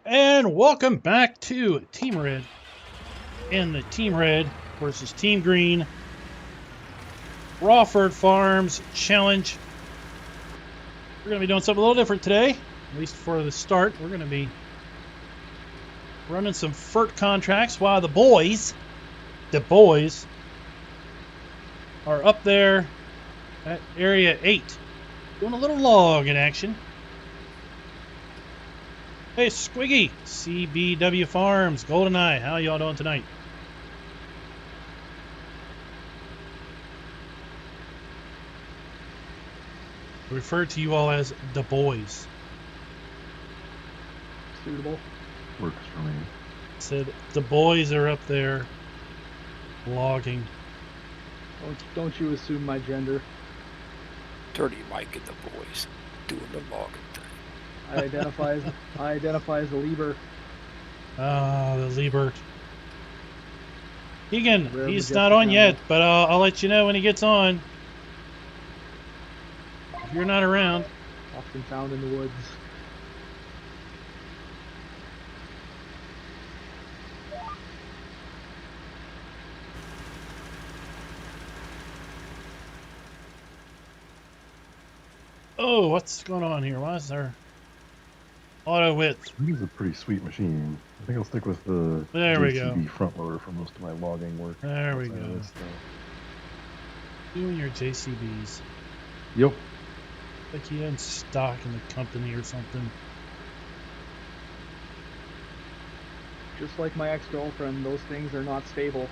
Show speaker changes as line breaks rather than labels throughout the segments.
And welcome back to Team Red and the Team Red versus Team Green Crawford Farms Challenge. We're going to be doing something a little different today, at least for the start. We're going to be running some FERT contracts while the boys are up there at Area 8 doing a little log in action. Hey, Squiggy, CBW Farms, GoldenEye, how y'all doing tonight? I refer to you all as the boys.
Suitable.
Works for me.
Said the boys are up there logging.
Don't you assume my gender.
Dirty Mike and the boys doing the logging thing.
I identify as a Lieber.
Ah, the Liebert. Egan,
Rare
he's
majestic
not on
animal.
yet, but I'll let you know when he gets on. If you're not around.
Often found in the woods.
Oh, what's going on here? Why is there auto width?
This is a pretty sweet machine. I think I'll stick with the
There we go.
JCB front loader for most of my logging work.
There we
outside of
go.
this stuff.
You and your JCBs.
Yep.
Like you own stock in the company or something.
Just like my ex-girlfriend, those things are not stable.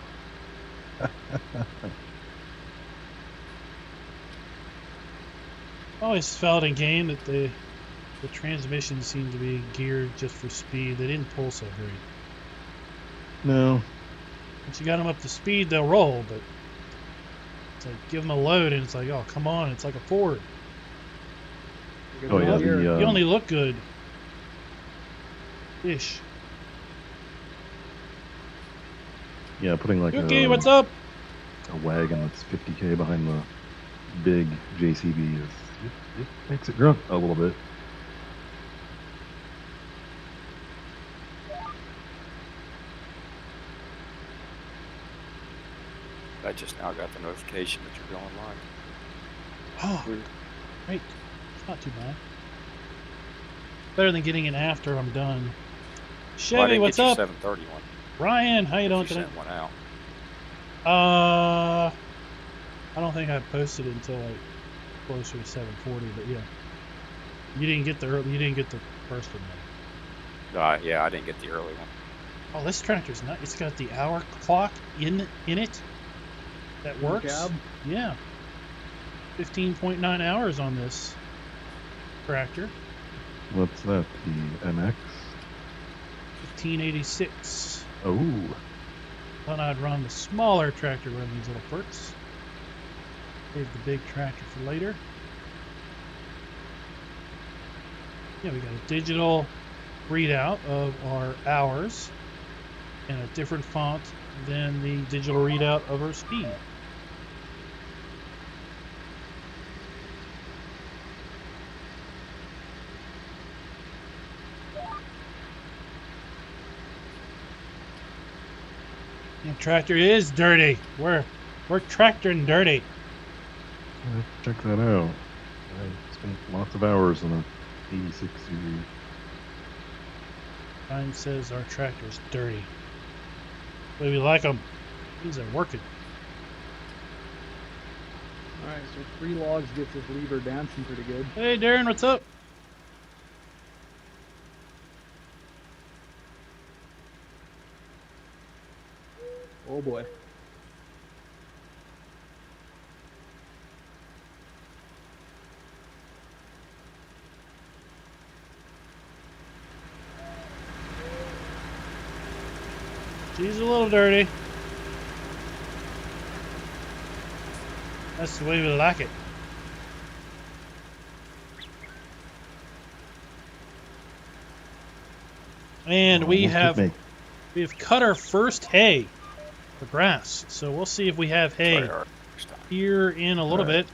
I always felt in game that the transmissions seemed to be geared just for speed. They didn't pull so great.
No.
Once you got them up to speed, they'll roll, but it's like give them a load and it's like, oh, come on, it's like a Ford.
Oh, yeah,
Here,
the,
You only look good. Ish.
Yeah, putting like
Yuki,
a
what's up?
wagon that's 50k behind the big JCB it makes it grunt a little bit.
I just now got the notification that you're going live.
Oh, great. It's not too bad. Better than getting it after I'm done.
Well, I
Chevy,
didn't
what's
get
up?
your 731.
Ryan, how you doing
You
today?
sent one out.
I don't think I posted it until like closer to 7:40, but yeah. You didn't get the first one though.
Yeah, I didn't get the early one.
Oh, this tractor's not. It's got the hour clock in it. That works.
cab?
Yeah. 15.9 hours on this tractor.
What's that? The MX?
1586.
Oh.
Thought I'd run the smaller tractor run these little FERTs. Save the big tractor for later. Yeah, we got a digital readout of our hours and a different font than the digital readout of our speed. The tractor is dirty. We're tractoring dirty.
Check that out. I spent lots of hours on a 86 series.
Klein says our tractor's dirty. But we like them. These are working.
Alright, so 3 logs gets this Lieber dancing pretty good.
Hey Darren, what's up?
Oh boy.
She's a little dirty. That's the way we like it. And we have cut our first hay for grass. So we'll see if we have hay
Next time.
here in a little bit.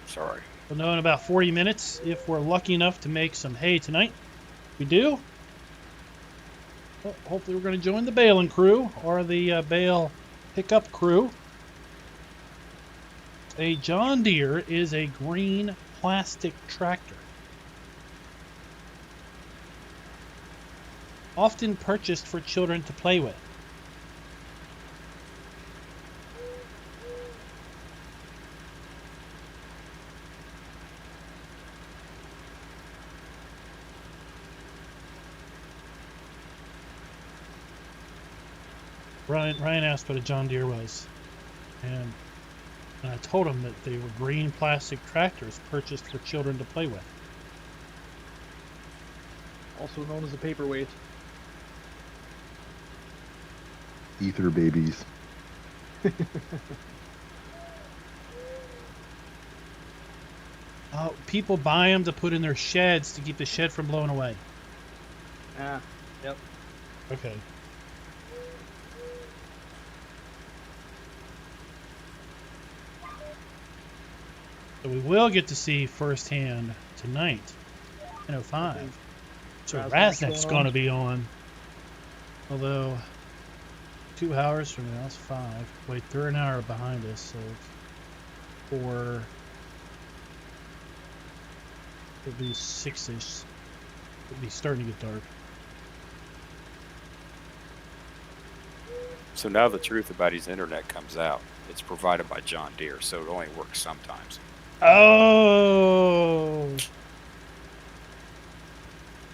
Sorry.
We'll know in about 40 minutes if we're lucky enough to make some hay tonight. If we do, Well, hopefully we're going to join the baling crew or the bale pickup crew. A John Deere is a green plastic tractor. Often purchased for children to play with. Ryan asked what a John Deere was, and I told him that they were green plastic tractors purchased for children to play with.
Also known as a paperweight.
Ether babies.
People buy them to put in their sheds to keep the shed from blowing away.
Ah, yep.
Okay. So we will get to see firsthand tonight, 10:05. So Raznak's going to be on. Although 2 hours from now, it's 5. Wait, they're an hour behind us, so it's 4. It'll be 6-ish. It'll be starting to get dark.
So now the truth about his internet comes out. It's provided by John Deere, so it only works sometimes.
Oh!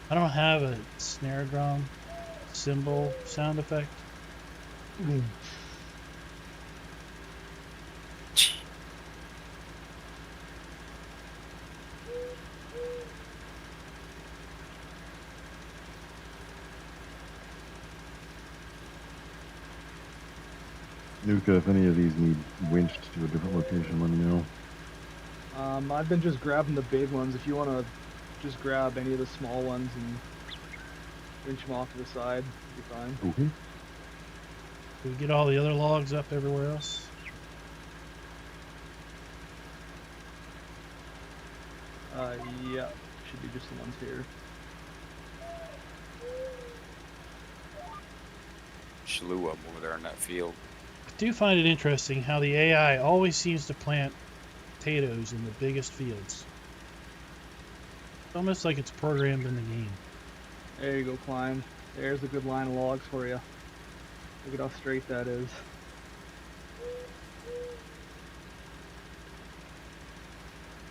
I don't have a snare drum cymbal sound effect.
Nuka, if any of these need winched to a different location, let me know.
I've been just grabbing the big ones. If you want to just grab any of the small ones and winch them off to the side, it'll be fine.
Okay.
Can we get all the other logs up everywhere else?
Yeah, should be just the ones here.
Slew up over there in that field.
I do find it interesting how the AI always seems to plant potatoes in the biggest fields. It's almost like it's programmed in the game.
There you go, Klein. There's a good line of logs for you. Look at how straight that is.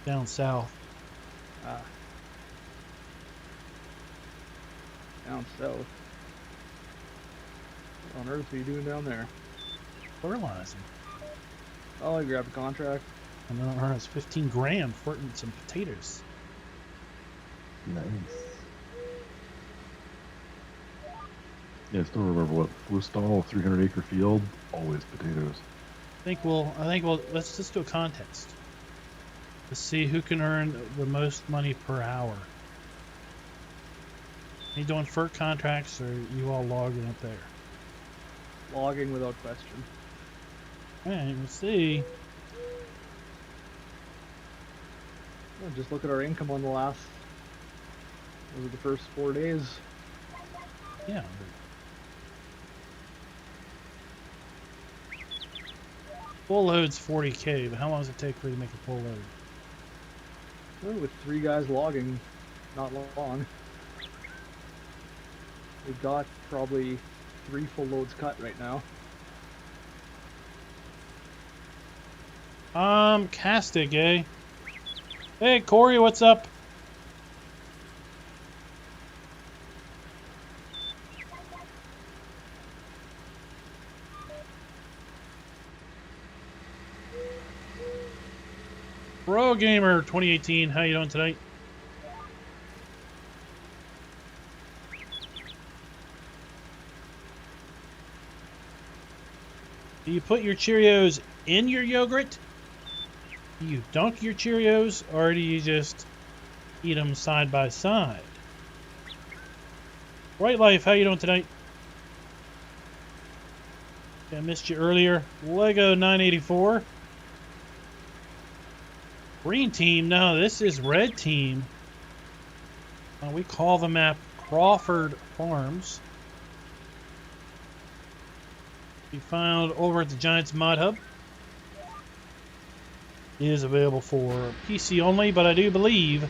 Down south.
Ah. Down south. What on earth are you doing down there?
Fertilizing.
Oh, I grabbed a contract.
And then I earned us 15 grand for some potatoes.
Nice. Yeah, I still remember what Flustall, 300-acre field, always potatoes.
I think we'll let's just do a contest. Let's see who can earn the most money per hour. Are you doing FERC contracts, or are you all logging up there?
Logging without question.
Alright, let's see.
Well, just look at our income on the last, was it the first 4 days?
Yeah. Full load's 40K, but how long does it take for you to make a full load?
Well, with 3 guys logging, not long. We've got probably 3 full loads cut right now.
Castic, eh? Hey, Corey, what's up? Pro Gamer 2018, how you doing tonight? Do you put your Cheerios in your yogurt? Do you dunk your Cheerios, or do you just eat them side by side? Right Life, how you doing tonight? I missed you earlier. Lego 984. Green team, no, this is red team. We call the map Crawford Farms. be found over at the Giants Mod Hub. It is available for PC only, but I do believe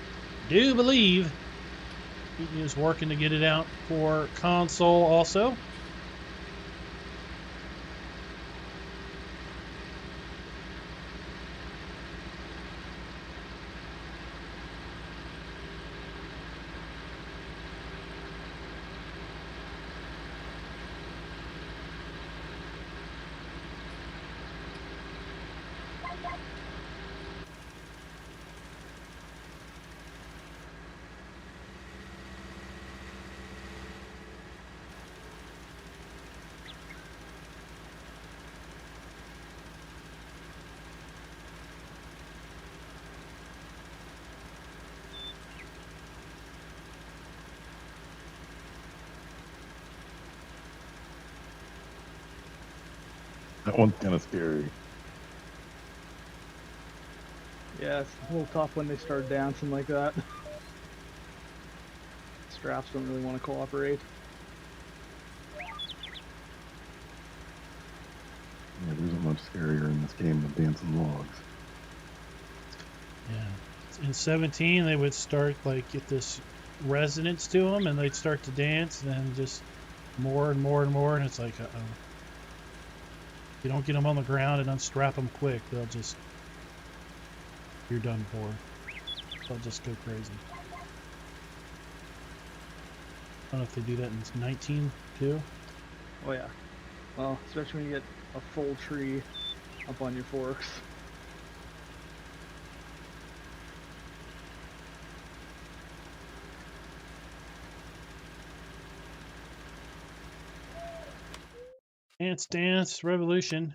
he is working to get it out for console also.
That one's kind of scary.
Yeah, it's a little tough when they start dancing like that. Straps don't really want to cooperate.
Yeah, there isn't much scarier in this game than dancing logs.
Yeah. In 17, they would start, like, get this resonance to them, and they'd start to dance, and then just more and more and more, and it's like, uh-oh. If you don't get them on the ground and unstrap them quick, they'll just, you're done for. They'll just go crazy. I don't know if they do that in 19, too.
Oh yeah. Well, especially when you get a full tree up on your forks.
Dance, dance, revolution.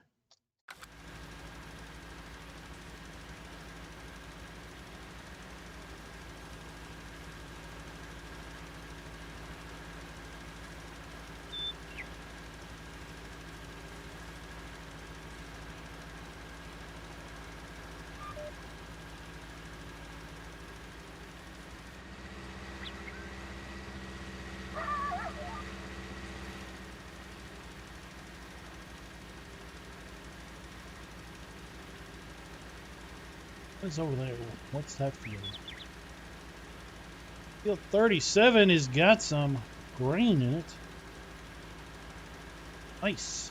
What's over there? What's that field? Field 37 has got some grain in it. Nice.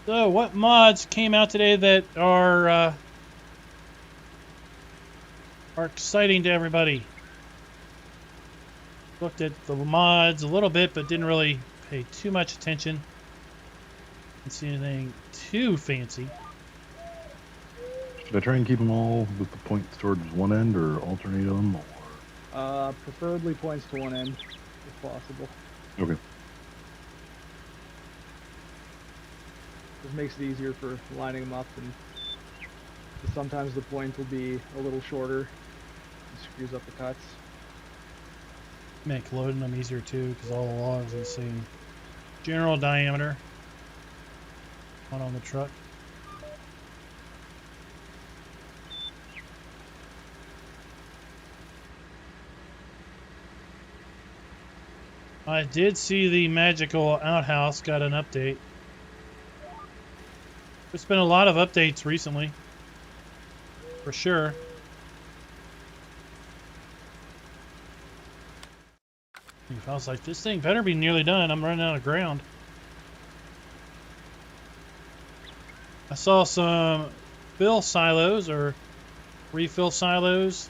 So, what mods came out today that are exciting to everybody? Looked at the mods a little bit, but didn't really pay too much attention. Didn't see anything too fancy.
Should I try and keep them all with the points towards one end, or alternate them, or?
Preferably points to one end, if possible.
Okay.
Just makes it easier for lining them up, and sometimes the point will be a little shorter. It screws up the cuts.
Make loading them easier too, because all the logs are the same general diameter. One on the truck. I did see the magical outhouse got an update. There's been a lot of updates recently, for sure. I was like, this thing better be nearly done. I'm running out of ground. I saw some fill silos or refill silos.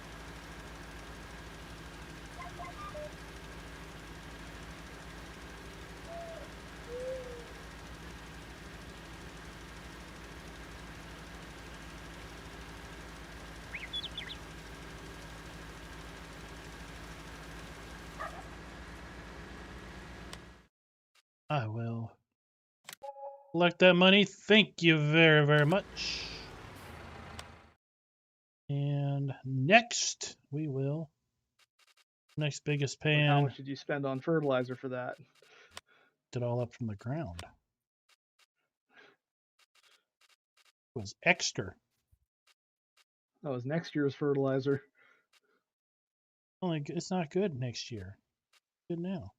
I will. Collect that money. Thank you very, very much. And next, we will. Next biggest
But how
pan.
much did you spend on fertilizer for that?
It all up from the ground. It was extra.
That was next year's fertilizer.
Only it's not good next year. Good now.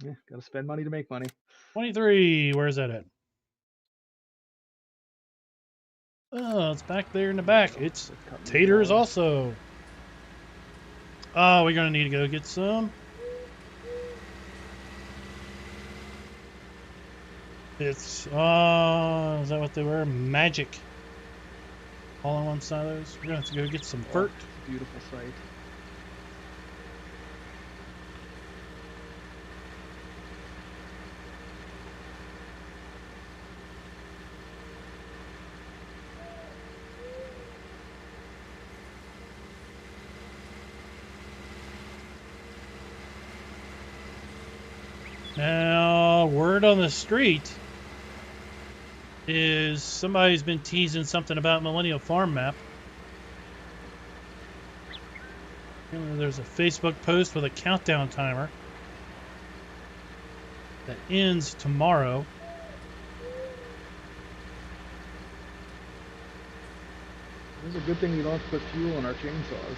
Yeah, gotta spend money to make money.
23. Where's that at? Oh, it's back there in the back. It's
Just cut me
taters
off.
also. Oh, we're gonna need to go get some. It's is that what they were? Magic. All on one side of those. We're gonna have to go get some fert.
Beautiful sight.
Now, word on the street is somebody's been teasing something about Millennial Farm Map. There's a Facebook post with a countdown timer that ends tomorrow.
This is a good thing we don't have to put fuel in our chainsaws.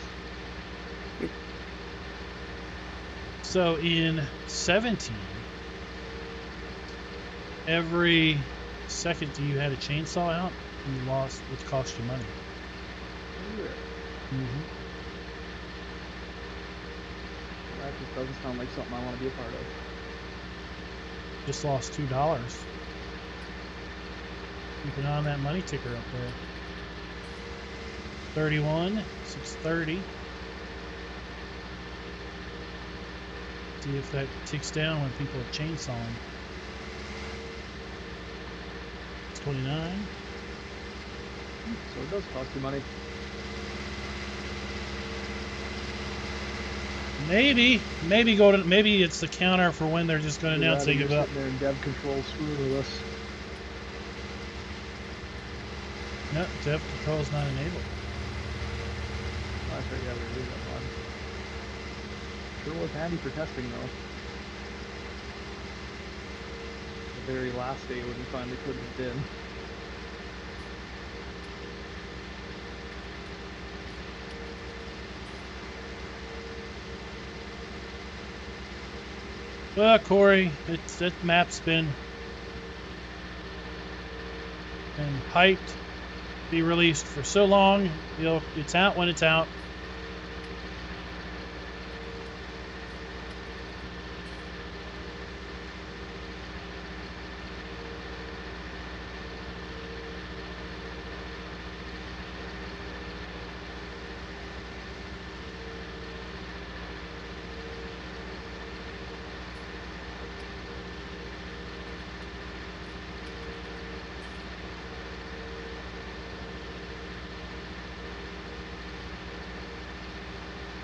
So in 17, every second you had a chainsaw out, you lost, which cost you money. Mm-hmm.
That just doesn't sound like something I want to be a part of.
Just lost $2. Keep an eye on that money ticker up there. 31, 630. See if that ticks down when people are chainsawing. 29.
So it does cost you money.
Maybe go to, maybe it's the counter for when they're just going to announce they give up.
Sitting there in dev control screwing with us.
No, dev control is not enabled.
Oh, that's right, yeah, we leave that one. Sure was handy for testing though. The very last day when we finally put it in.
Well, Corey, that map's been hyped, be released for so long. You know, it's out when it's out.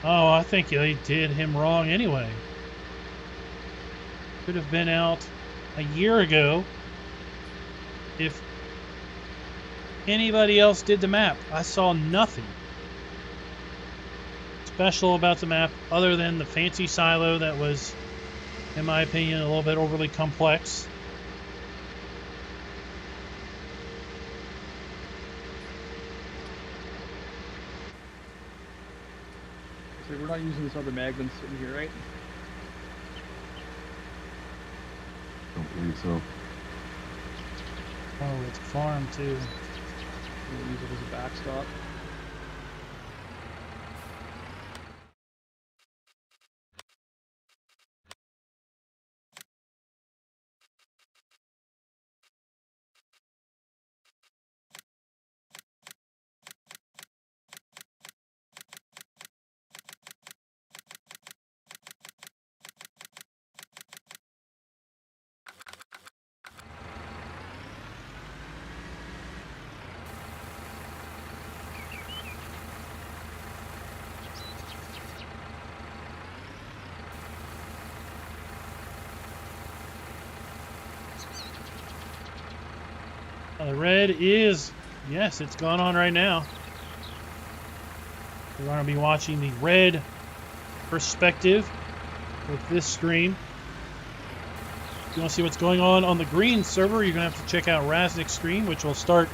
Oh, I think they did him wrong anyway. Could have been out a year ago if anybody else did the map. I saw nothing special about the map other than the fancy silo that was, in my opinion, a little bit overly complex.
So we're not using this other Magnum sitting here, right?
Don't believe so.
Oh, it's a farm too.
We'll use it as a backstop.
The red is, yes, it's going on right now. We're going to be watching the red perspective with this stream. If you want to see what's going on the green server, you're going to have to check out Raznik's stream, which will start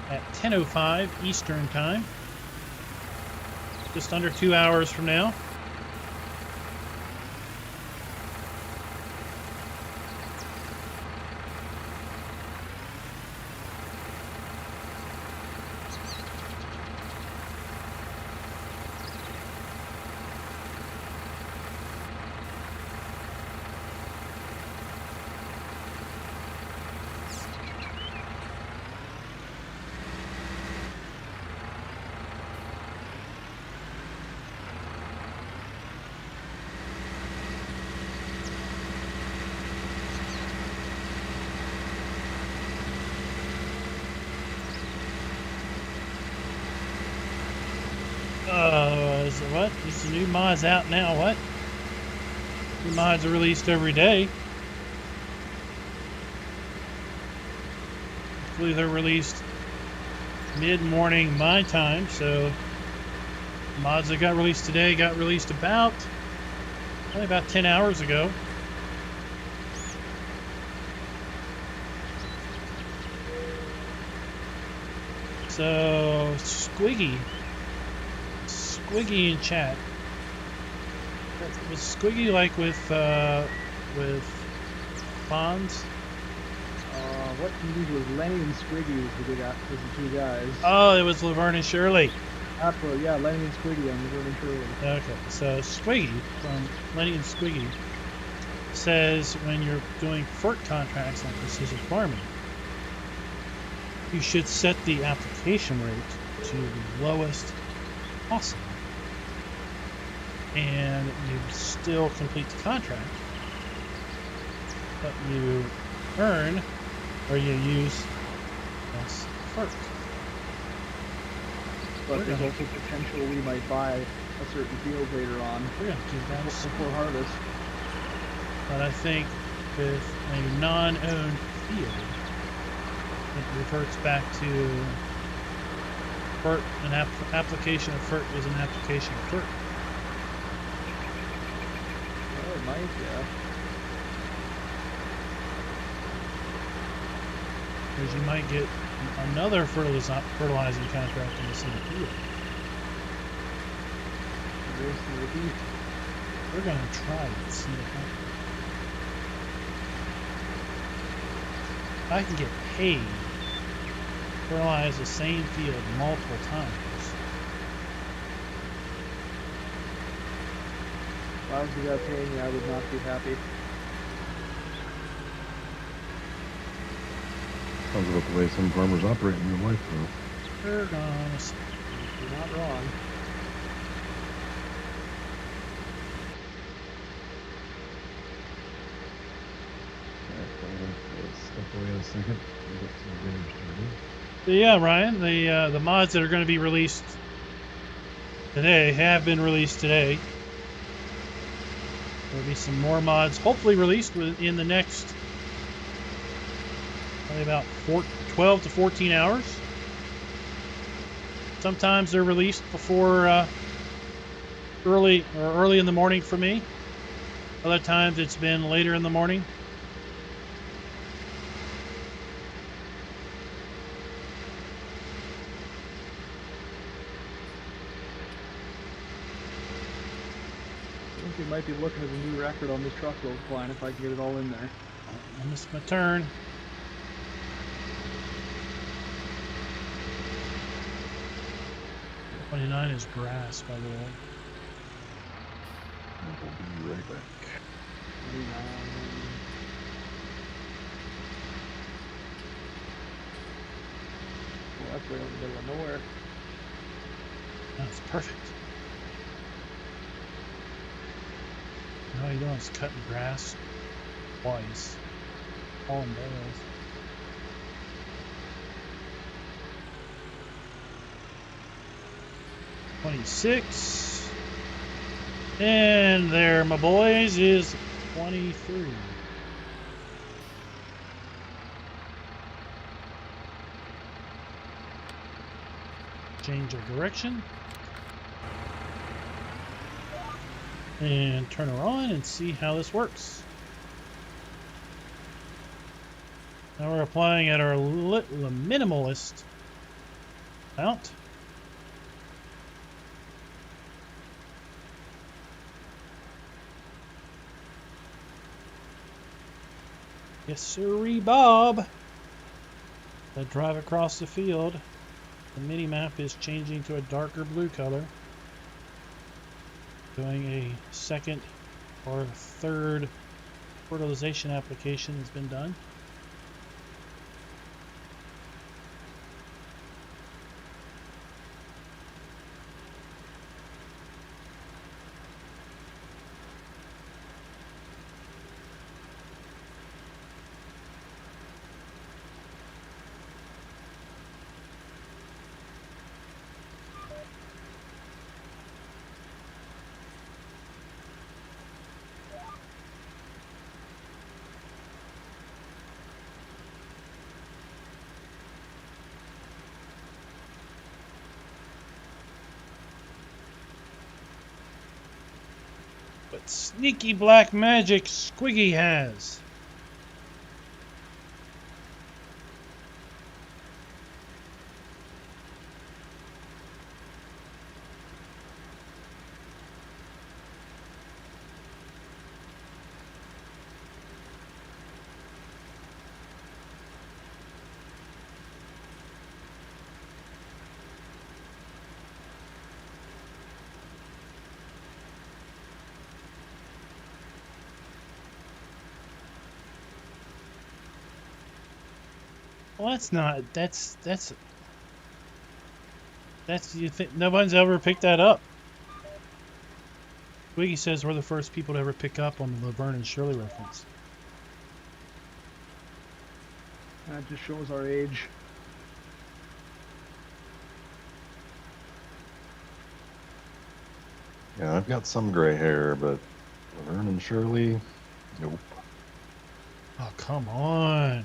at 10:05 Eastern Time. Just under 2 hours from now. Is it what? Is the new mods out now? What? New mods are released every day. Hopefully they're released mid-morning my time, so mods that got released today got released only about 10 hours ago. So Squiggy in chat. Was Squiggy like with Bonds?
What indeed was Lenny and Squiggy was the two guys.
Oh, it was Laverne and Shirley.
Absolutely, yeah, Lenny and Squiggy on Laverne and Shirley.
Okay, so Squiggy from Lenny and Squiggy says when you're doing FERT contracts on precision farming, you should set the application rate to the lowest possible. And you still complete the contract, but you earn or you use less FERT.
But there's also potential we might buy a certain field later on.
We're going to do that
before harvest.
But I think with a non-owned field, it reverts back to FERT. An application of FERT is an application of FERT.
Oh, it might, yeah.
Because you might get another fertilizing contract in the same field. We're going to try it, see what happens. If I can get paid to fertilize the same field multiple times.
If I was the guy paying you, I would not be happy.
Sounds about the way some farmers operate in real life, though.
We're gonna see.
You're not wrong.
Step away a second.
So yeah, Ryan, the mods that are going to be released today have been released today. There'll be some more mods hopefully released in the next probably about 12 to 14 hours. Sometimes they're released before early in the morning for me. Other times it's been later in the morning.
I think we might be looking at a new record on this truck roll, Klein, if I can get it all in there.
I missed my turn. .29 is grass, by the way.
We'll be right back.
29. Well, that's right in the middle of nowhere.
That's perfect. All you're doing is cutting grass twice. All in bales. .26. And there, my boys, is 23. change of direction. And turn her on and see how this works. Now we're applying at our minimalist mount. Yes, sirree, Bob. I drive across the field. The mini map is changing to a darker blue color. Doing a second or third fertilization application has been done. What sneaky black magic Squiggy has. Well, that's you think no one's ever picked that up. Wiggy says we're the first people to ever pick up on the Laverne and Shirley reference.
That just shows our age.
Yeah, I've got some gray hair, but Laverne and Shirley, nope.
Oh, come on.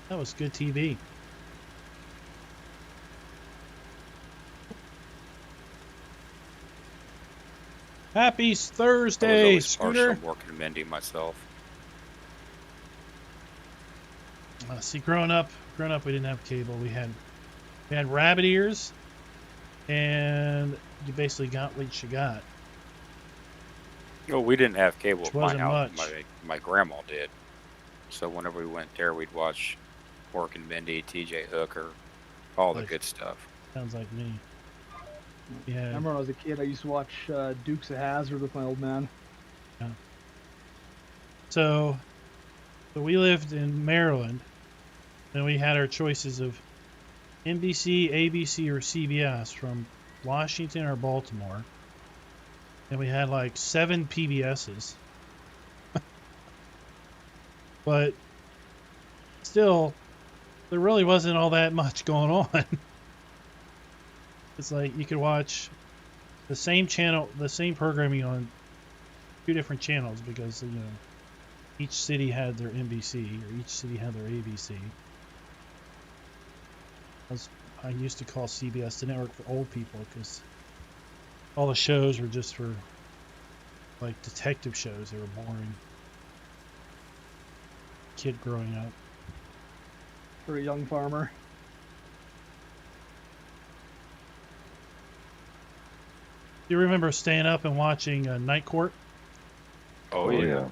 That was good TV. Happy Thursday,
I was always
Scooter.
partial working Mindy myself.
See, growing up, we didn't have cable. We had rabbit ears, and you basically got what you got.
Well, we didn't have cable
Which
at my
wasn't
house.
much.
My grandma did. So whenever we went there, we'd watch Mork and Mindy, TJ Hooker, all the
Like-
good stuff.
Sounds like me.
I
Yeah.
remember when I was a kid, I used to watch Dukes of Hazzard with my old man.
So we lived in Maryland, and we had our choices of NBC, ABC, or CBS from Washington or Baltimore. And we had like 7 PBSs. But still, there really wasn't all that much going on. It's like you could watch the same channel, the same programming on 2 different channels because, you know, each city had their NBC or each city had their ABC. I used to call CBS the network for old people because all the shows were just for like detective shows. They were boring. Kid growing up.
For a young farmer.
Do you remember staying up and watching Night Court?
Oh, yeah.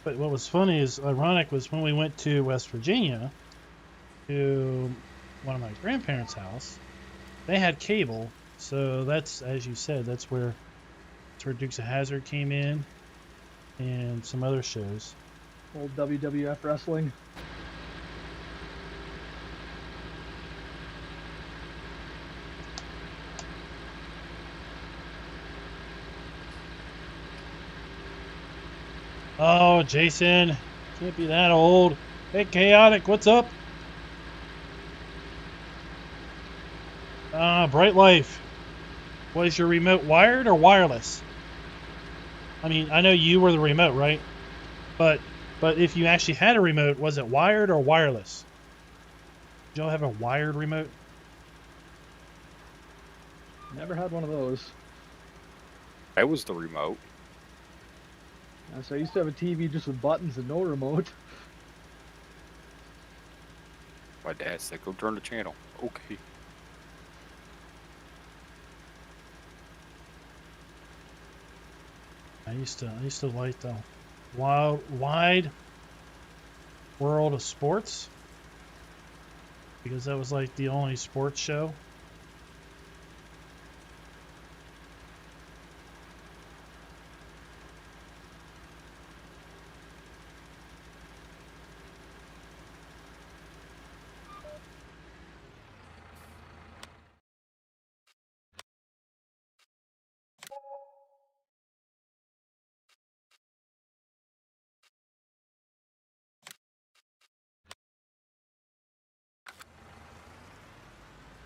But what was funny is, ironic, was when we went to West Virginia, to one of my grandparents' house, they had cable. So that's, as you said, that's where Dukes of Hazzard came in, and some other shows.
Old WWF wrestling.
Oh, Jason, can't be that old. Hey, Chaotic, what's up? Bright Life. Was your remote wired or wireless? I mean, I know you were the remote, right? But if you actually had a remote, was it wired or wireless? Did y'all have a wired remote?
Never had one of those.
That was the remote.
So I used to have a TV just with buttons and no remote.
My dad said, "Go turn the channel." Okay.
I used to like the wide world of sports because that was like the only sports show.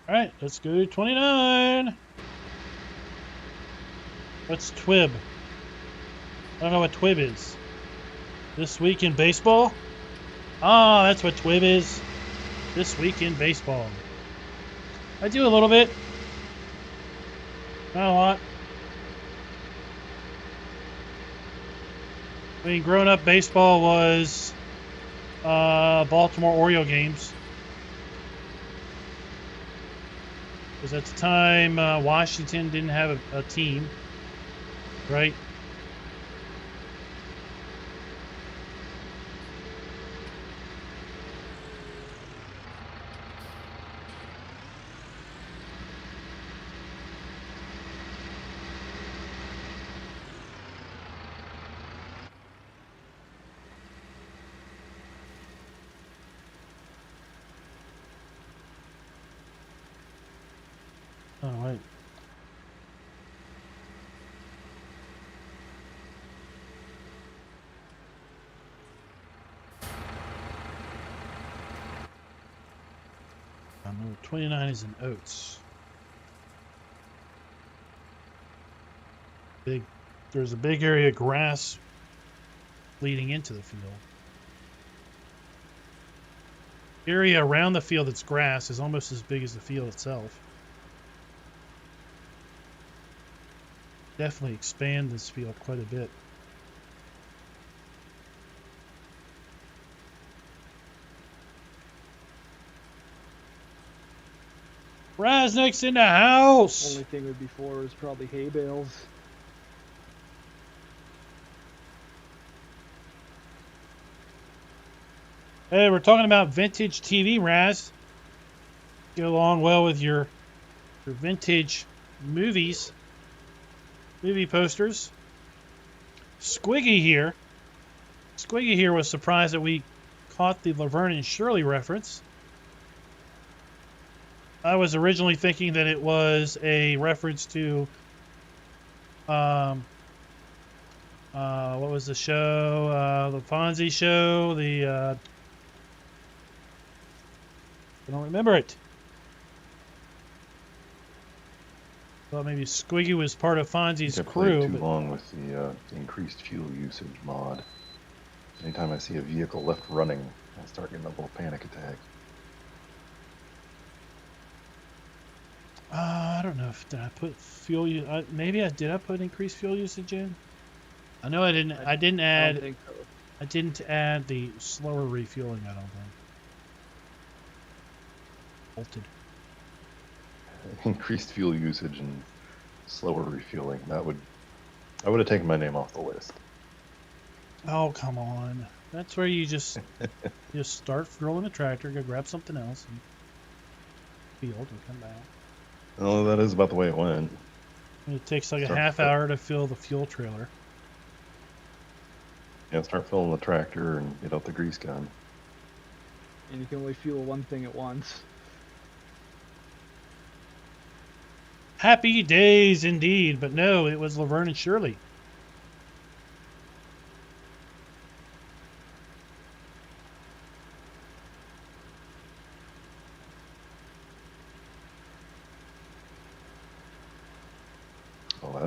All right, let's go to 29. What's TWIB? I don't know what TWIB is. This week in baseball? Ah, that's what TWIB is. This week in baseball. I do a little bit. Not a lot. I mean, growing up, baseball was Baltimore Oriole games. Because at the time, Washington didn't have a team, right? All right. Number 29 is in oats. There's a big area of grass leading into the field. The area around the field that's grass is almost as big as the field itself. Definitely expand this field quite a bit. Rasnick's in the house.
Only thing would be for is probably hay bales.
Hey, we're talking about vintage TV, Raz. Go along well with your vintage movies, movie posters. Squiggy here was surprised that we caught the Laverne and Shirley reference. I was originally thinking that it was a reference to what was the show? The Fonzie show. I don't remember it. Well, maybe Squiggy was part of Fonzie's
I
crew.
played too long with the increased fuel usage mod. Anytime I see a vehicle left running, I start getting a little panic attack.
I don't know if did I put fuel. Maybe I did. I put increased fuel usage in. I know I didn't. I didn't
I
add.
don't think so.
I didn't add the slower refueling. I don't think. Bolted.
Increased fuel usage and slower refueling. I would have taken my name off the list.
Oh, come on. That's where you just start fueling the tractor, go grab something else, and field and come back.
Oh, that is about the way it went.
And it takes like
Start
a half
fill-
hour to fill the fuel trailer.
Yeah, start filling the tractor and get out the grease gun.
And you can only fuel one thing at once.
Happy days indeed, but no, it was Laverne and Shirley.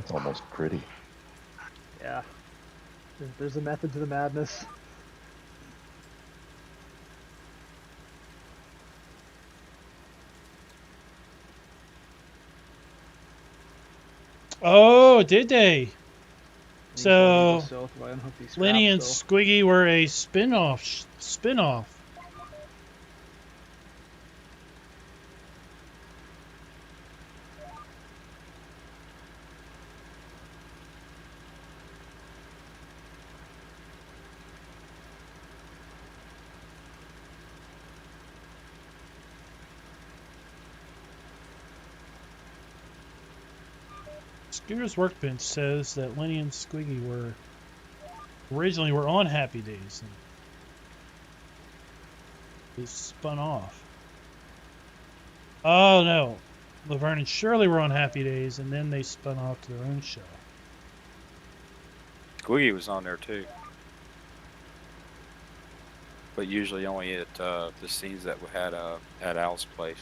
That's almost pretty.
Yeah. There's a method to the madness.
Oh, did they?
These guys will go
So
south if I unhook these
Lenny and
scraps,
Squiggy were a spin-off. Scooter's Workbench says that Lenny and Squiggy were originally on Happy Days. And they spun off. Oh no, Laverne and Shirley were on Happy Days, and then they spun off to their own show.
Squiggy was on there too, but usually only at the scenes that we had at Al's place.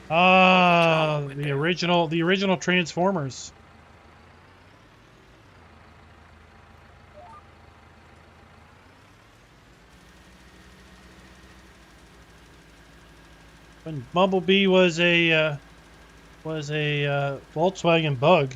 Ah,
went
the
there.
original Transformers. When Bumblebee was a Volkswagen Bug.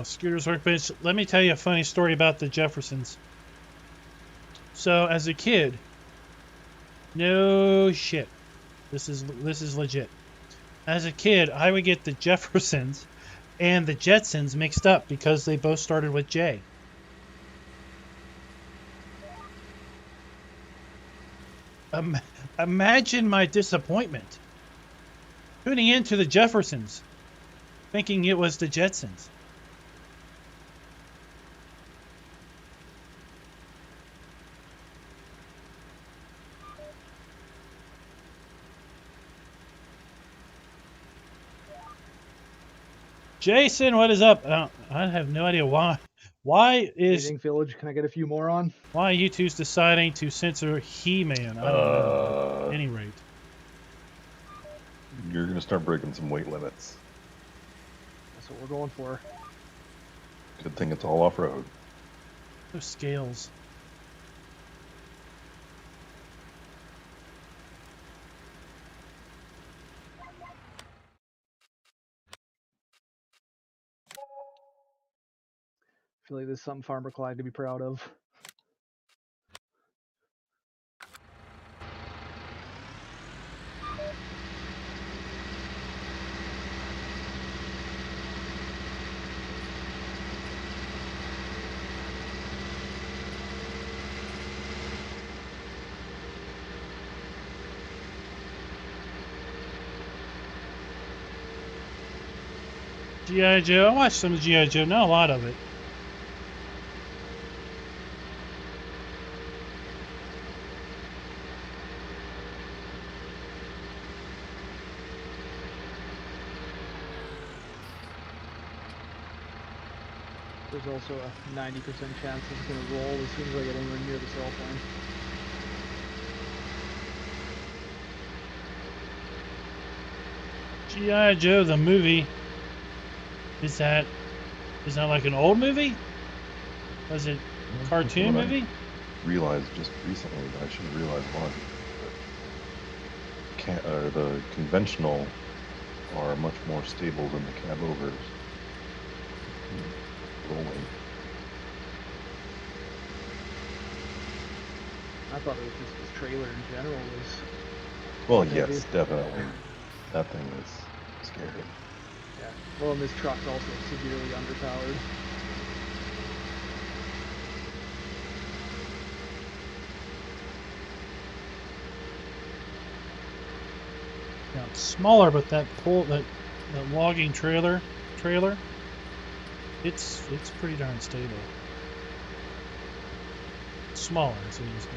Scooter's Workbench. Let me tell you a funny story about the Jeffersons. So as a kid, no shit, this is legit. As a kid, I would get the Jeffersons and the Jetsons mixed up because they both started with J. Imagine my disappointment tuning into the Jeffersons, thinking it was the Jetsons. Jason, what is up? I have no idea why. Why is
Evening Village, can I get a few more on?
why YouTube's deciding to censor He-Man? I don't know. At any rate,
You're gonna start breaking some weight limits.
That's what we're going for.
Good thing it's all off-road.
those scales.
I feel like this is something Farmer Clyde to be proud of.
G.I. Joe. I watched some of G.I. Joe, not a lot of it.
There's also a 90% chance it's going to roll as soon as I get anywhere near the cell phone.
G.I. Joe, the movie. Is that like an old movie? Was it a cartoon
What I
movie?
realized just recently that I should have realized one. The conventional are much more stable than the cab overs. Rolling.
I thought it was just this trailer in general was...
Well,
Maybe.
yes, definitely. That thing is scary.
Yeah. Well, and this truck's also severely underpowered.
Yeah, it's smaller, but that logging trailer, it's pretty darn stable. Smaller, so you just.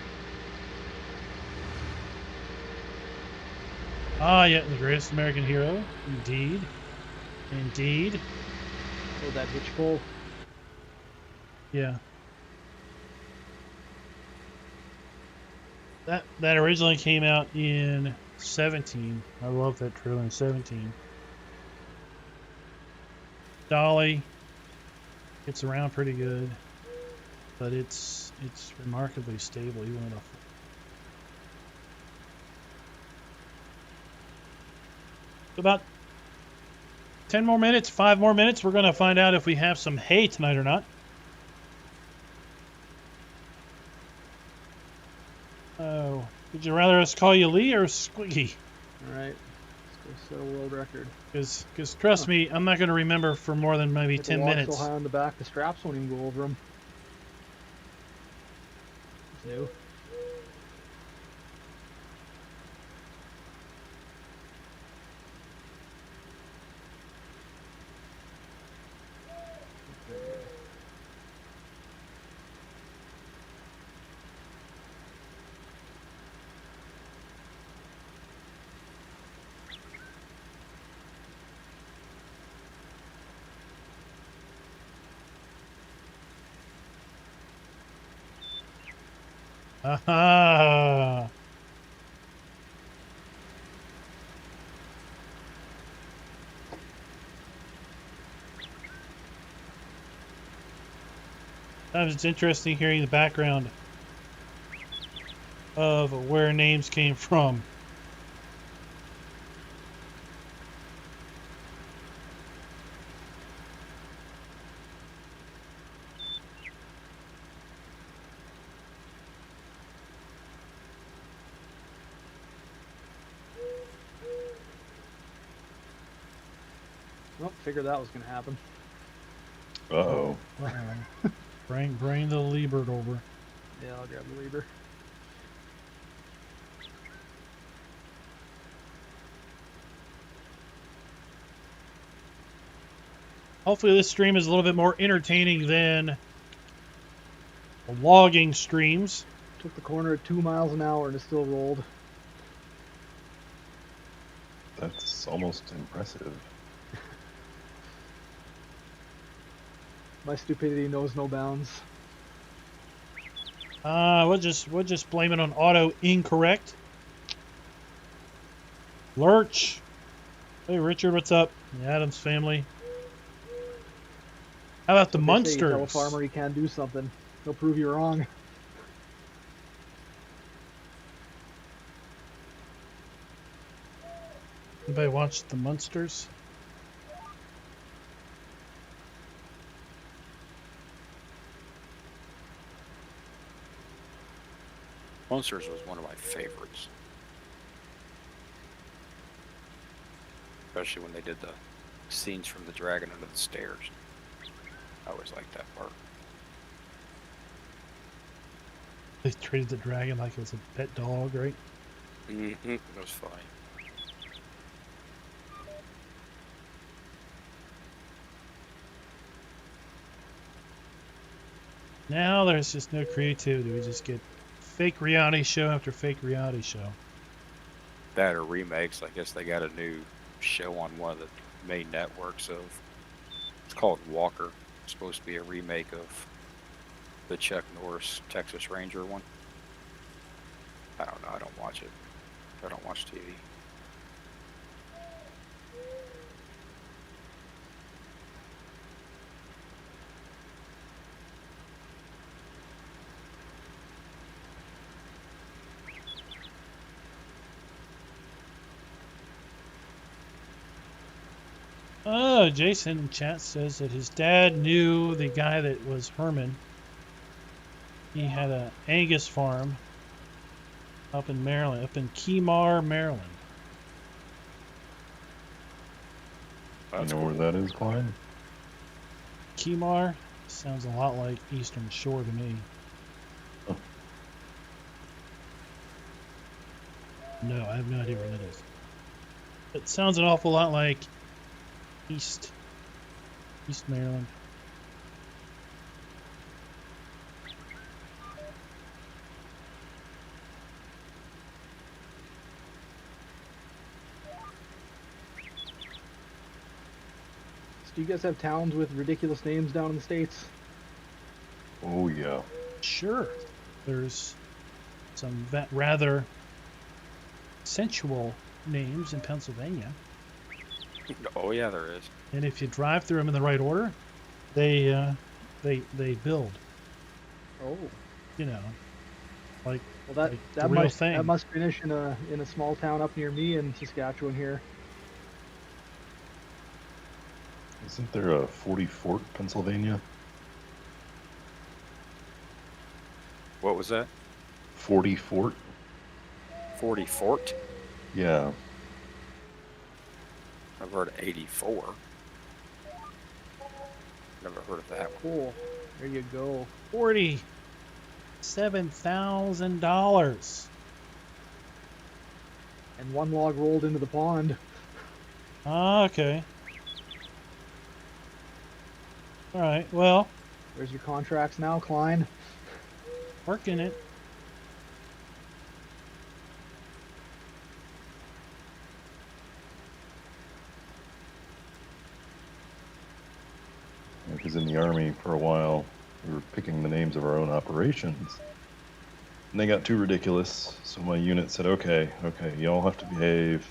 Ah, yeah, the greatest American hero, indeed, indeed.
Oh, that hitch pull.
Yeah. That originally came out in 17. I love that trailer in 17. Dolly gets around pretty good, but it's remarkably stable even with a. About 10 more minutes, 5 more minutes. We're gonna find out if we have some hay tonight or not. Oh, would you rather us call you Lee or Squiggy?
All right, let's go set a world record.
Because trust me, I'm not going to remember for more than maybe 10 minutes.
So high on the back, the straps won't even go over them. It's new.
Aha! Sometimes it's interesting hearing the background of where names came from.
Well, figured that was going to happen.
Uh-oh.
Uh-oh. Bring the Liebert over.
Yeah, I'll grab the lever.
Hopefully this stream is a little bit more entertaining than the logging streams.
Took the corner at 2 miles an hour and it still rolled.
That's almost impressive.
My stupidity knows no bounds.
We'll just blame it on auto incorrect. Lurch. Hey Richard, what's up? The Adams family. How about the
What they say, you tell a
Munsters?
farmer he can't do something, he'll prove you wrong.
Anybody watched the Munsters?
Monsters was one of my favorites. Especially when they did the scenes from the dragon under the stairs. I always liked that part.
They treated the dragon like it was a pet dog, right?
Mm-hmm. It was fine.
Now there's just no creativity. We just get fake reality show after fake reality show.
That or remakes. I guess they got a new show on one of the main networks of. It's called Walker. It's supposed to be a remake of the Chuck Norris Texas Ranger one. I don't know. I don't watch it. I don't watch TV.
Oh, Jason in chat says that his dad knew the guy that was Herman. He had a Angus farm up in Maryland, up in Kemar, Maryland.
You know where that is, Klein?
Kemar sounds a lot like Eastern Shore to me.
Oh.
No, I have no idea where that is. It sounds an awful lot like East Maryland.
So do you guys have towns with ridiculous names down in the States?
Oh yeah.
Sure. There's some rather sensual names in Pennsylvania.
Oh yeah, there is.
And if you drive through them in the right order, they build.
Oh.
You know, like
Well,
like the
that
real
must
thing.
finish in a small town up near me in Saskatchewan here.
Isn't there a 40 Fort, Pennsylvania?
What was that?
40 Fort?
40 Fort?
Yeah.
I've heard of 84. Never heard of that one.
Cool. There you go.
$47,000.
And one log rolled into the pond.
Okay. All right. Well,
Where's your contracts now, Klein?
working it.
Because in the Army for a while, we were picking the names of our own operations. And they got too ridiculous, so my unit said, okay, y'all have to behave.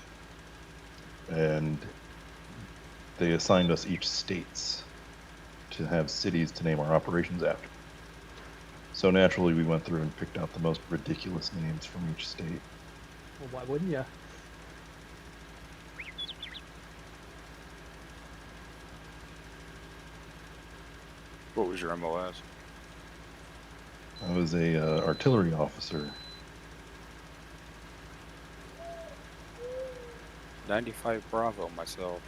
And they assigned us each states to have cities to name our operations after. So naturally, we went through and picked out the most ridiculous names from each state.
Well, why wouldn't you?
What was your MOS?
I was a artillery officer.
95 Bravo myself.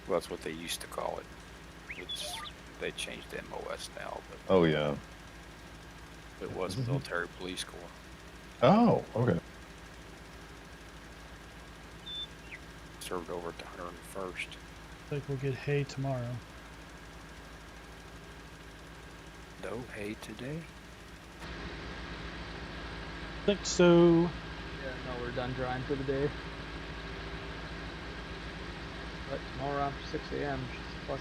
Well, that's what they used to call it. They changed the MOS now, but
Oh yeah.
it was Military Police Corps.
Oh, okay.
Served over at the 101st.
I think we'll get hay tomorrow.
No hay today?
I think so.
Yeah, no, we're done drying for the day. But tomorrow after 6 a.m. plus.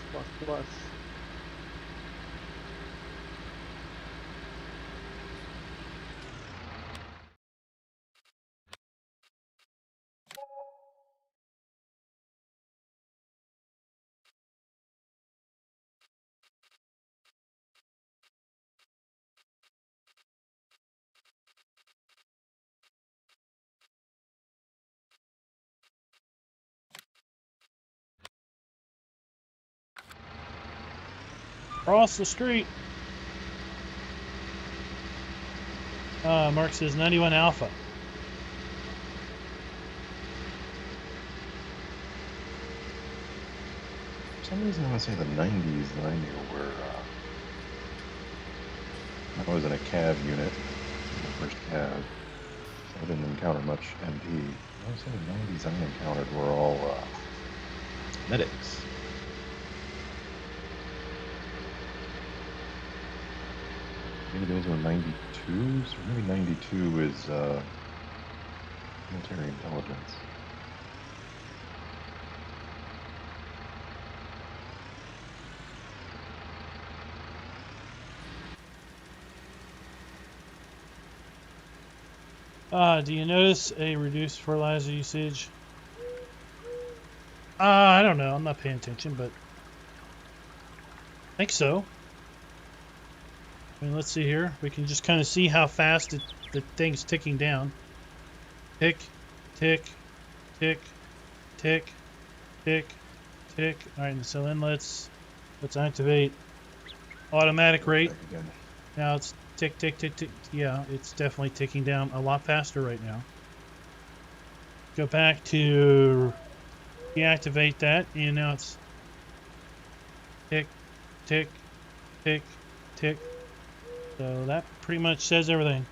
Across the street. Mark says 91 Alpha.
For some reason, I want to say the 90s that I knew were. I was in a cav unit, the first cav, so I didn't encounter much MP. I would say the 90s I encountered were all medics. Maybe those were 92s, or maybe 92 is military intelligence.
Do you notice a reduced fertilizer usage? I don't know. I'm not paying attention, but I think so. I mean, let's see here. We can just kind of see how fast the thing's ticking down. Tick, tick, tick, tick, tick, tick. All right, so then let's activate automatic rate.
Again.
Now it's tick, tick, tick, tick. Yeah, it's definitely ticking down a lot faster right now. Go back to deactivate that, and now it's tick, tick, tick, tick. So that pretty much says everything.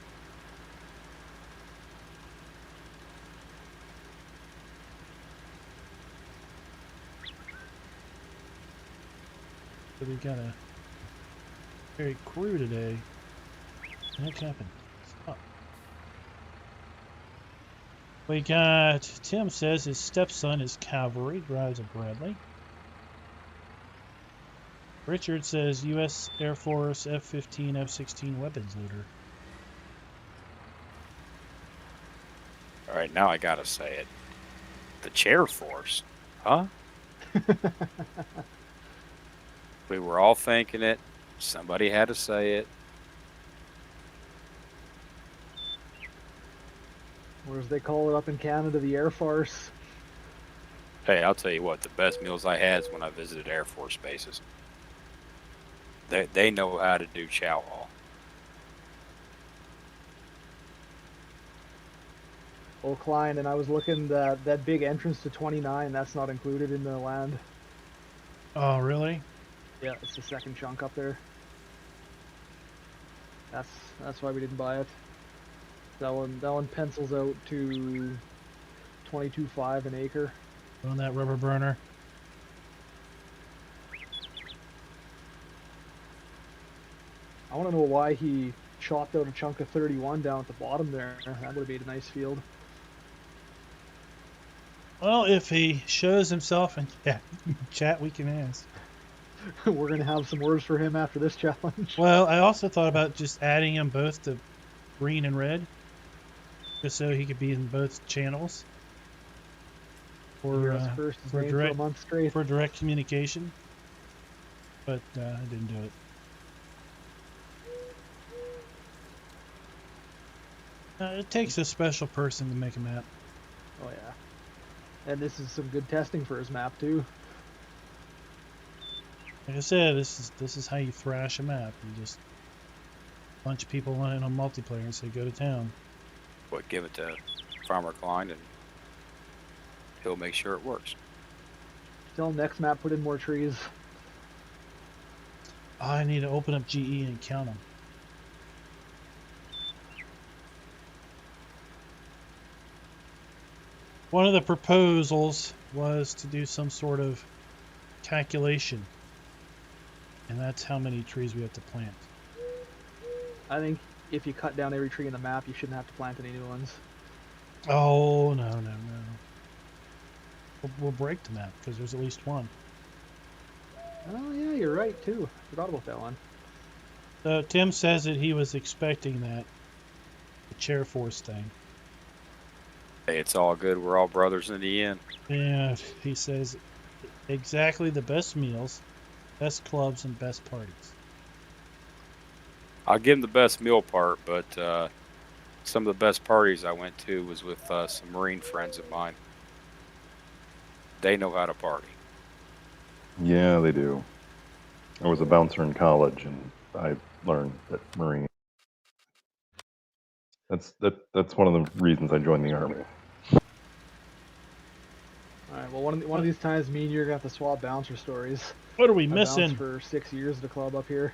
So we got a very crew today. What happened? Stop. We got, Tim says his stepson is cavalry, drives a Bradley. Richard says U.S. Air Force F-15, F-16 weapons loader.
All right, now I gotta say it. The chair force, huh? We were all thinking it. Somebody had to say it.
Or as they call it up in Canada, the Air Force.
Hey, I'll tell you what, the best meals I had is when I visited Air Force bases. They know how to do chow hall.
Oh, Klein, and I was looking that big entrance to 29. That's not included in the land.
Oh, really?
Yeah, it's the second chunk up there. That's why we didn't buy it. That one pencils out to 22.5 an acre.
On that rubber burner.
I want to know why he chopped out a chunk of 31 down at the bottom there. That would have made a nice field.
Well, if he shows himself in chat, we can ask.
We're going to have some words for him after this challenge.
Well, I also thought about just adding them both to green and red, just so he could be in both channels for
a month straight.
For direct communication. But I didn't do it. It takes a special person to make a map.
Oh yeah, and this is some good testing for his map too.
Like I said, this is how you thrash a map. You just bunch of people in on multiplayer and say go to town.
But give it to Farmer Klein and he'll make sure it works.
Still, next map, put in more trees.
Oh, I need to open up GE and count them. One of the proposals was to do some sort of calculation, and that's how many trees we have to plant.
I think if you cut down every tree in the map, you shouldn't have to plant any new ones.
Oh, no. We'll break the map because there's at least one.
Oh yeah, you're right too. Forgot about that one.
So Tim says that he was expecting that, the chair force thing.
Hey, it's all good. We're all brothers in the end.
Yeah, he says exactly the best meals, best clubs, and best parties.
I'll give him the best meal part, but some of the best parties I went to was with some Marine friends of mine. They know how to party.
Yeah, they do. I was a bouncer in college, and I learned that Marine. That's one of the reasons I joined the Army.
All right. Well, one of these times, me and you're gonna have to swap bouncer stories.
What are we
I
missing?
bounced for 6 years at the club up here.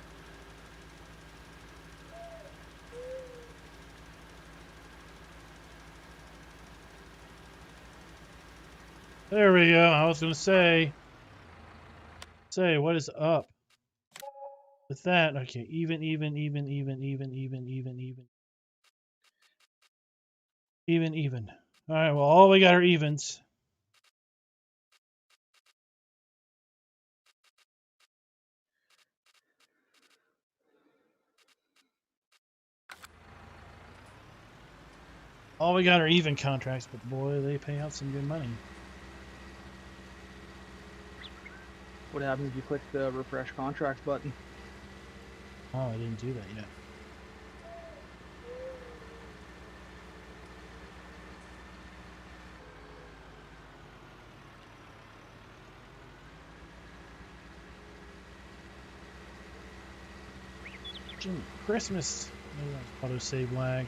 There we go. I was going to say what is up with that? Okay, even. All right, well, all we got are evens. All we got are even contracts, but boy, they pay out some good money.
What happens if you click the refresh contracts button?
Oh, I didn't do that yet. Christmas. Auto save lag.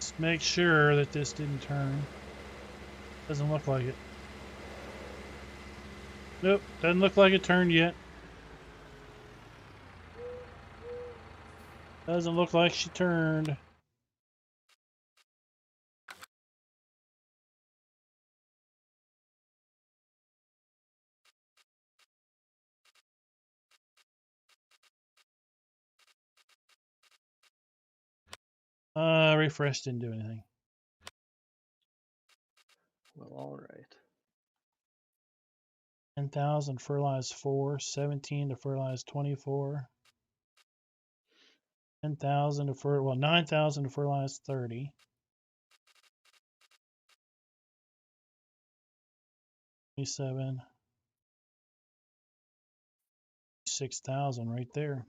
Let's make sure that this didn't turn. Doesn't look like it. Nope, doesn't look like it turned yet. Doesn't look like she turned. Refresh didn't do anything.
Well, all right.
10,000 fertilized 4, 17 to fertilize 24. 10,000 to fertilize, well, 9,000 to fertilize 30. 27. 6,000 right there.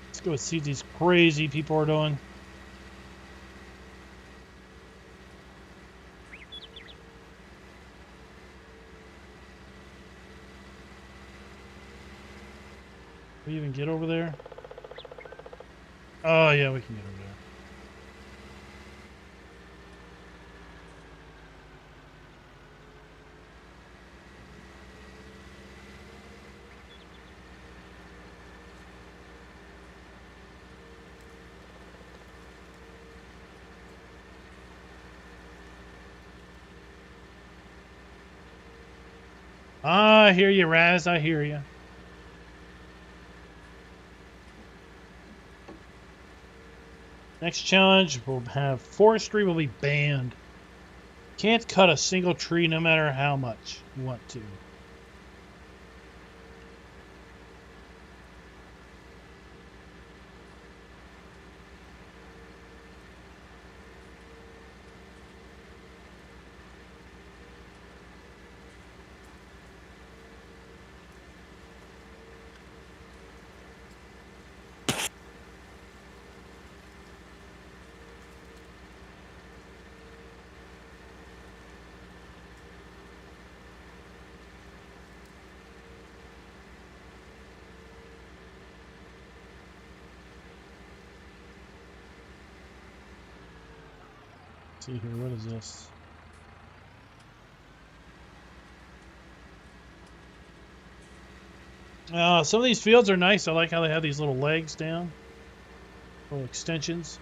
Let's go see what these crazy people are doing. Can we even get over there? Oh yeah, we can get over there. I hear you, Raz. I hear you. Next challenge, we'll have forestry will be banned. Can't cut a single tree no matter how much you want to. See here, what is this? Some of these fields are nice. I like how they have these little legs down, little extensions.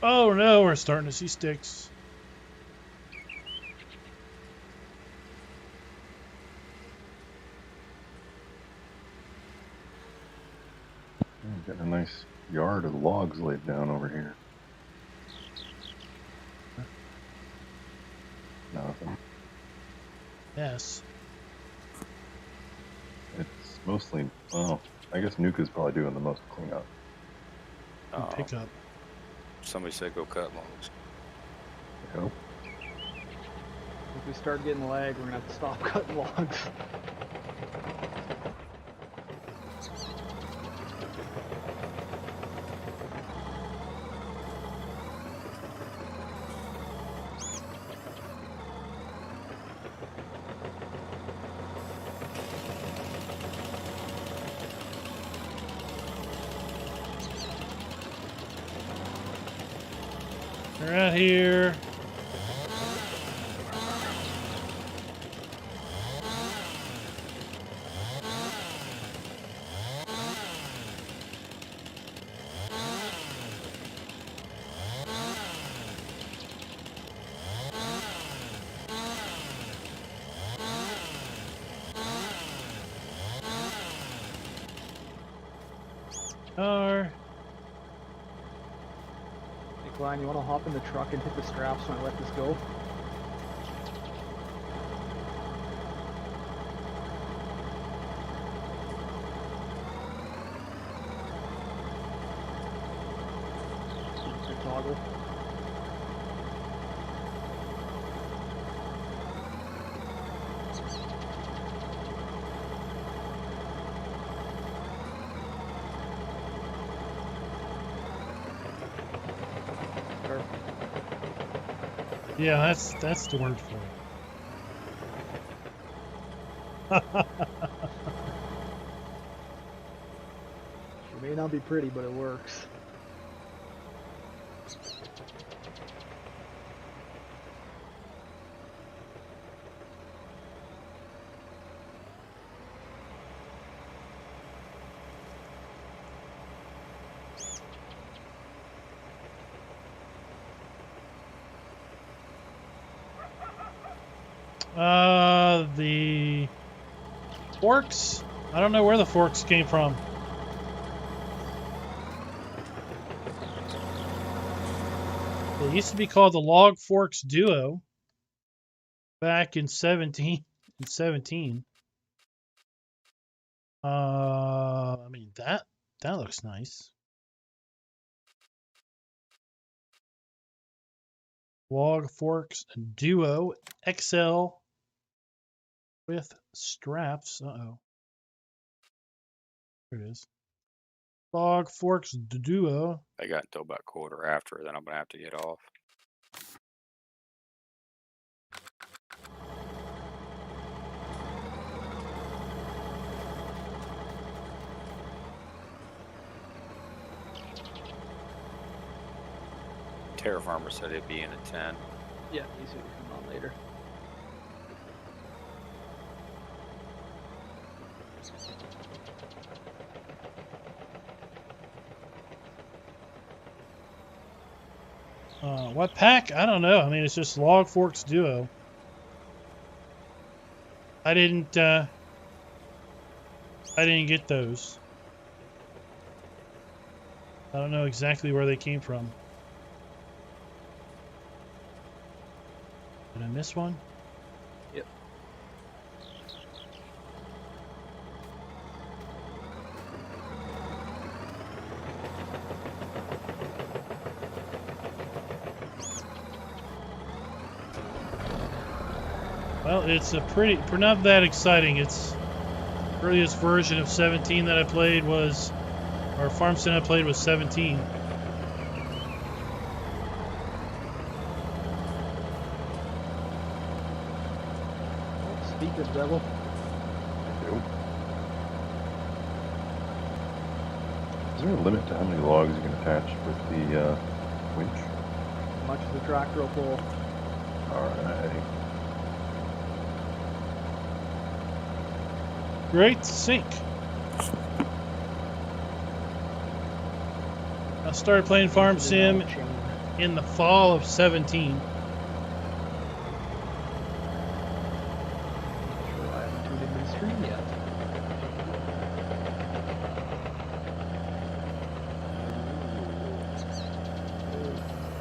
Oh no, we're starting to see sticks.
Got a nice yard of logs laid down over here. Nothing.
Yes.
It's mostly, well, I guess Nuka's probably doing the most cleanup.
Pick up.
Somebody said go cut logs.
Yep.
If we start getting lag, we're gonna have to stop cutting logs.
They're out here. Car.
Hey Klein, you wanna hop in the truck and hit the straps when I let this go? toggle.
Yeah, that's the word for it.
It may not be pretty, but it works.
The forks? I don't know where the forks came from. They used to be called the Log Forks Duo back in 17. I mean that looks nice. Log Forks Duo XL with straps. Uh-oh. There it is. Log Forks Duo.
I got until about quarter after, then I'm gonna have to get off. Terra Farmer said it'd be in at 10.
Yeah, easy to come on later.
What pack? I don't know. I mean, it's just Log Forks Duo. I didn't get those. I don't know exactly where they came from. Did I miss one?
Yep.
Well, it's a not that exciting. It's earliest version of 17 that I played was, or farm sim I played was 17.
Speak of devil.
Nope. Is there a limit to how many logs you can attach with the winch?
As much as the tractor will pull.
Alright.
Great sink. I started playing farm sim in the fall of 17.
Sure, I haven't tuned into the stream yet.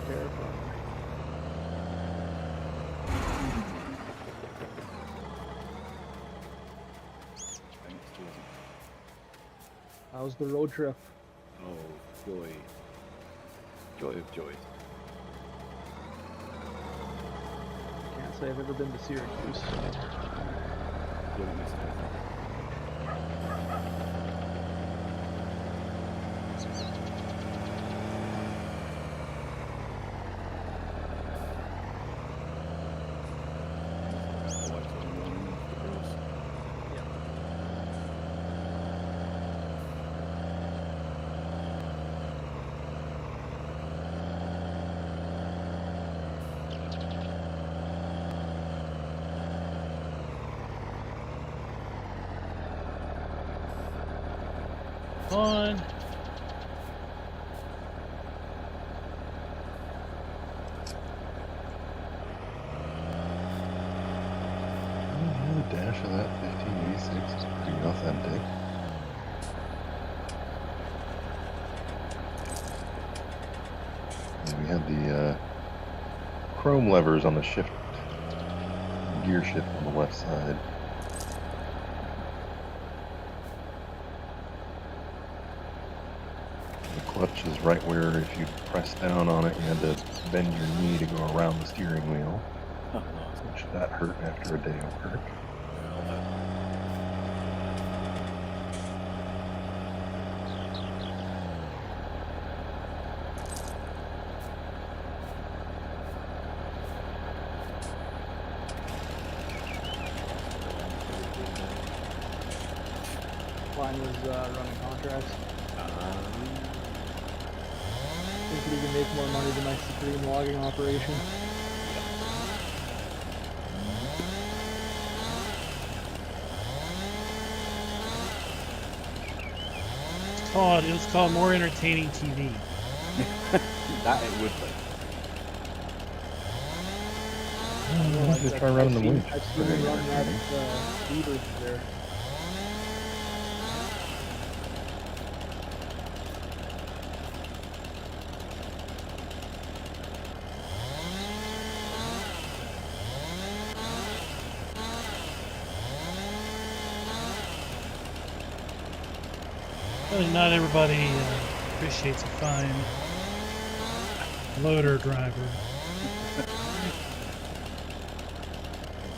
Terrifying. How's the road trip?
Oh, joy. Joy of joy.
Can't say I've ever been to Syracuse.
Really nice stuff.
On.
The dash of that 15V6 is pretty authentic. And we had the chrome levers on the shift, gear shift on the left side. The clutch is right where if you press down on it, you had to bend your knee to go around the steering wheel,
Oh, nice.
which that hurt after a day of work.
Klein was running contracts. Think he can make more money than my Supreme logging operation.
It was called More Entertaining TV.
That it would be.
Just try running the winch.
I've seen him run that beaver there.
Really, not everybody appreciates a fine loader driver.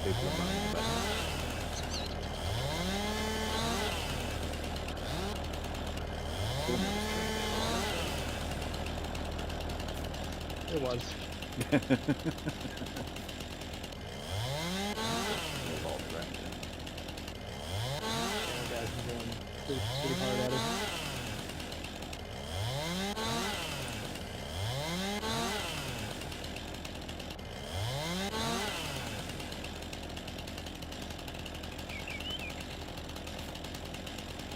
People are running the back.
It was. Yeah, guys are going pretty hard at it.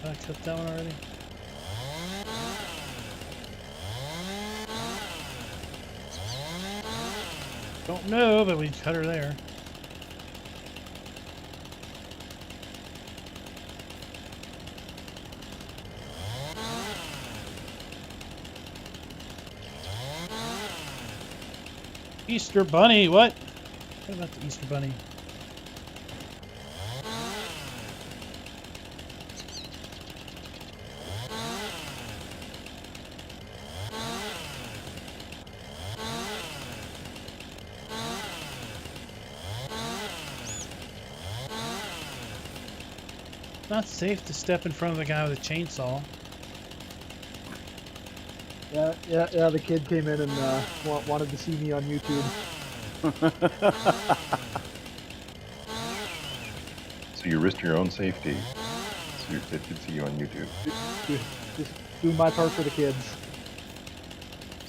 Did I cut that one already? Don't know, but we cut her there. Easter Bunny, what? What about the Easter Bunny? Not safe to step in front of the guy with a chainsaw.
Yeah. The kid came in and wanted to see me on YouTube.
So you risked your own safety so your kid could see you on YouTube.
Just doing my part for the kids.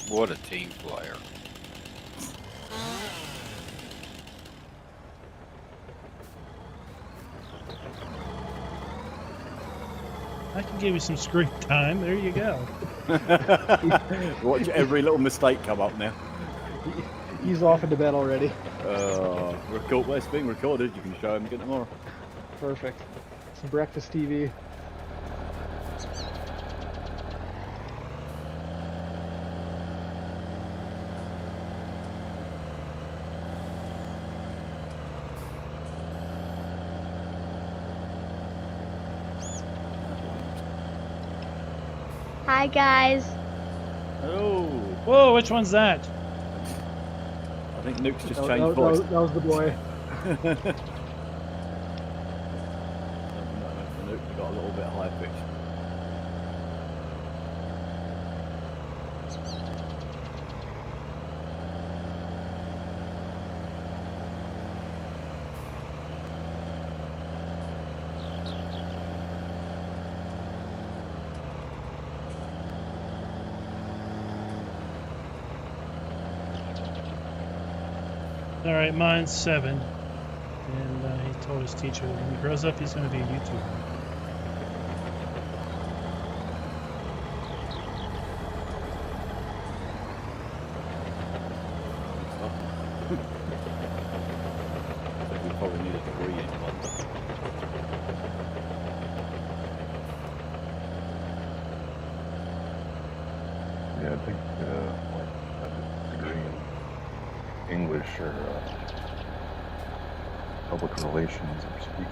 What a team player.
I can give you some screen time. There you go.
Watch every little mistake come up now.
He's off into bed already.
Record, well, it's being recorded. You can show him again tomorrow.
Perfect. Some breakfast TV.
Hi guys.
Oh,
Whoa, which one's that?
I think Nuke's just
That
changed voice.
was the boy.
Nuke got a little bit high pitch.
All right, mine's 7. And he told his teacher that when he grows up, he's going to be a YouTuber.
We probably need a degree in one.
Yeah, I think like a degree in English or public relations or speaking.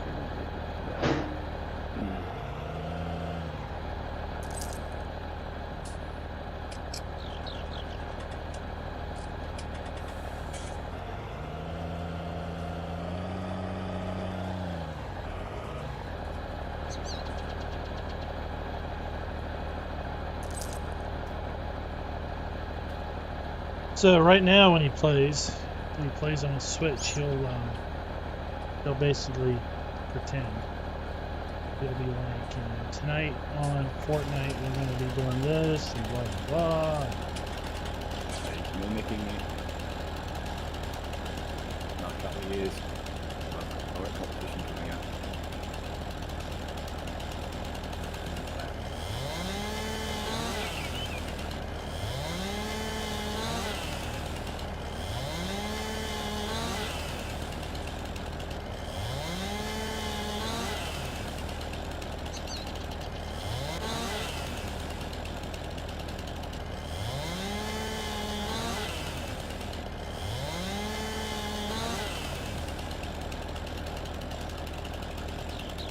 So right now when he plays on his Switch, he'll basically pretend. He'll be like, you know, tonight on Fortnite we're going to be doing this and blah blah blah.
He's mimicking me. Not a couple of years. Our competition coming out.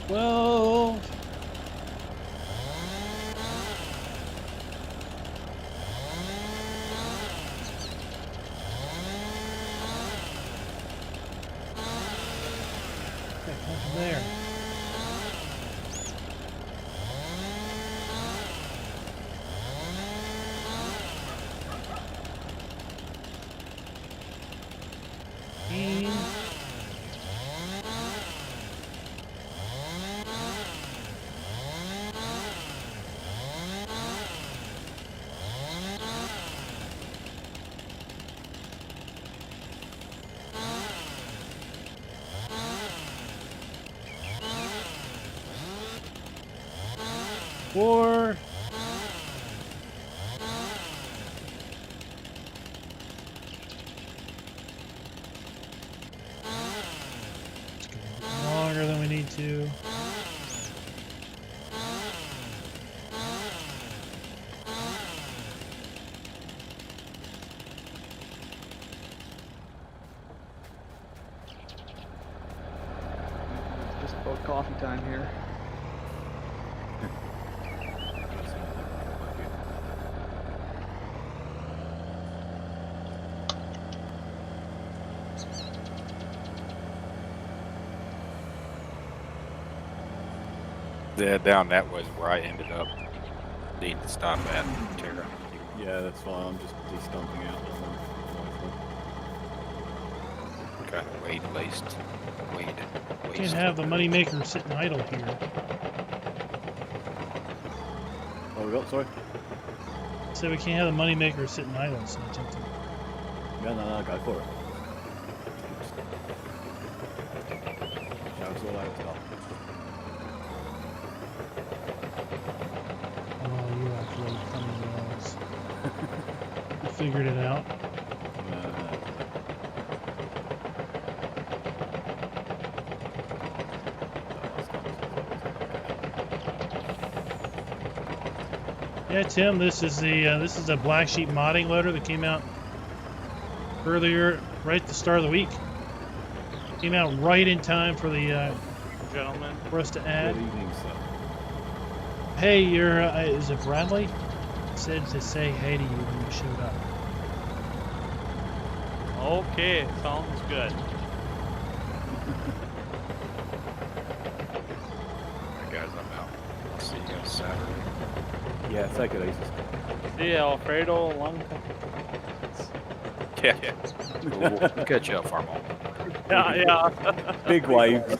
Well, okay, come from there. Four. It's going a bit longer than we need to.
It's just about coffee time here.
Yeah, down that was where I ended up needing to stop at Terra.
Yeah, that's fine. I'm just de-stumping out.
Kind of wade.
Can't have the moneymaker sitting idle here.
Oh, we got, sorry?
So we can't have the moneymaker sitting idle, so something.
Yeah, no, go for it. Show us all out stuff.
Oh, you actually coming else. You figured it out. Yeah, Tim, this is a black sheep modding loader that came out earlier, right at the start of the week. Came out right in time for the
Gentlemen.
for us to add.
Good evening, sir.
Hey, you're is it Bradley? Said to say hey to you when you showed up.
Okay, sounds good.
Alright guys, I'm out. I'll see you guys Saturday.
Yeah, take it easy.
See ya, Alfredo. Long time.
Yeah. We'll catch you up, Farmo.
Yeah.
Big waves.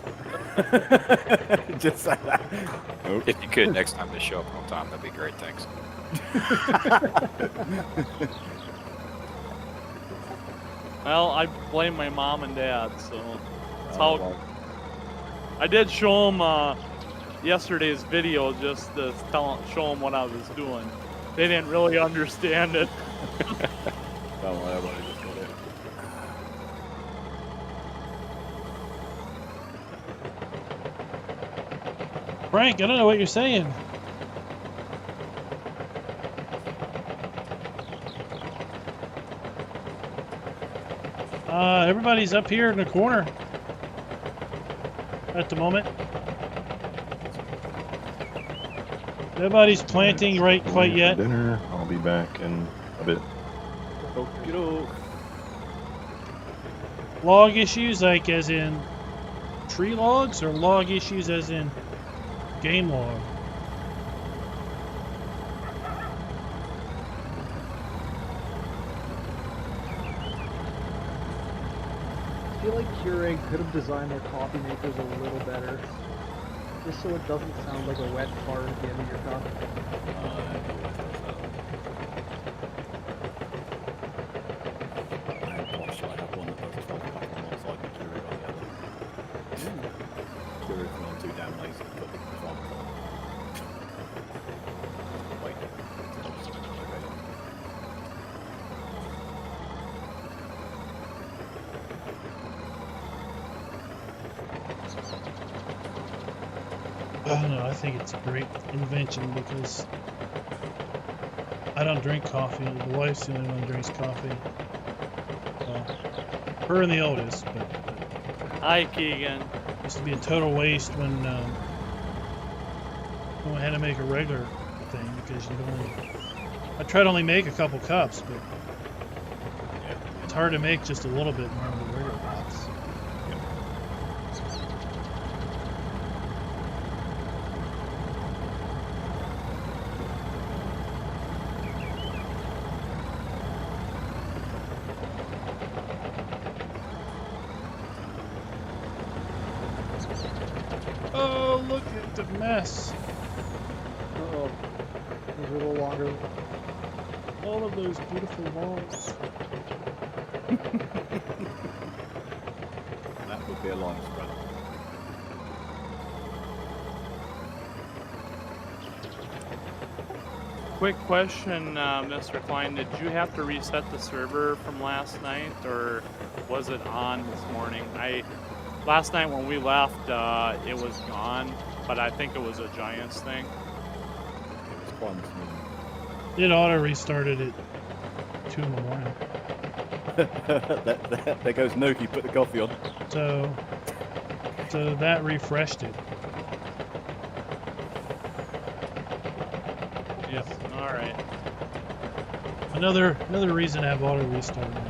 Just say that.
If you could next time to show up on time, that'd be great. Thanks.
Well, I blame my mom and dad, so that's
Oh,
how.
well.
I did show them yesterday's video just to show them what I was doing. They didn't really understand it.
Don't worry about it, just got it.
Frank, I don't know what you're saying. Everybody's up here in the corner at the moment. Nobody's planting right quite yet.
Dinner. I'll be back in a bit.
Okey-doke.
Log issues, like as in tree logs, or log issues as in game log?
feel like Keurig could have designed their coffee makers a little better, just so it doesn't sound like a wet fart at the end of your cup.
I have one that does 12 cup on one side and Keurig on the other. Keurig are too damn lazy to put the 12 on. Wait,
I don't know. I think it's a great invention because I don't drink coffee. The wife's the only one who drinks coffee. Well, her and the oldest, but
Hi, Keegan.
it used to be a total waste when we had to make a regular thing because you only. I try to only make a couple cups, but it's hard to make just a little bit more of the regular cups. Oh, look at the mess.
Uh-oh. These are a little longer.
All of those beautiful logs.
that would be a line spread.
Quick question, Mr. Klein. Did you have to reset the server from last night, or was it on this morning? Last night when we left, it was gone, but I think it was a Giants thing.
It was fun this morning.
It auto restarted at 2 in the morning.
There goes Nuki, put the coffee on.
So that refreshed it. Yep.
All right.
Another reason to have auto restart now.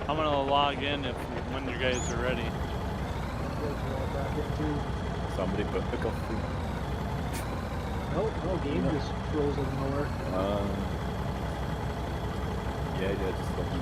I'm gonna log in when you guys are ready.
Somebody put the coffee.
Nope, no game just froze out of nowhere.
Yeah, just stop me.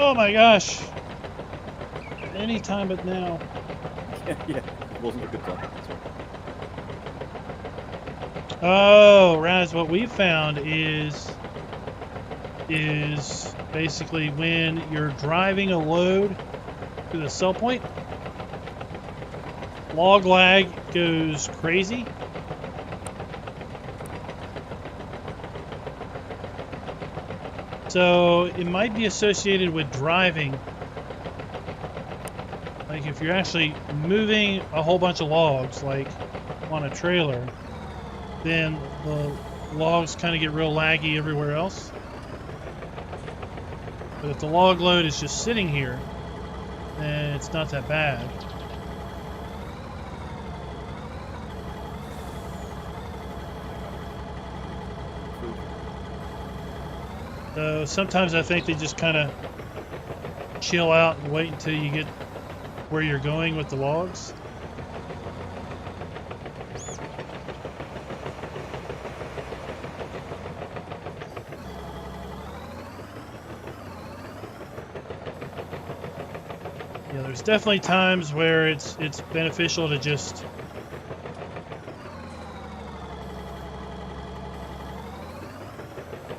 Oh my gosh! Any time but now.
Yeah, it wasn't a good time.
Oh, Raz, what we found is basically when you're driving a load to the sell point, log lag goes crazy. So it might be associated with driving. Like if you're actually moving a whole bunch of logs, like on a trailer, then the logs kind of get real laggy everywhere else. But if the log load is just sitting here, then it's not that bad. So sometimes I think they just kind of chill out and wait until you get where you're going with the logs. Yeah, there's definitely times where it's beneficial to just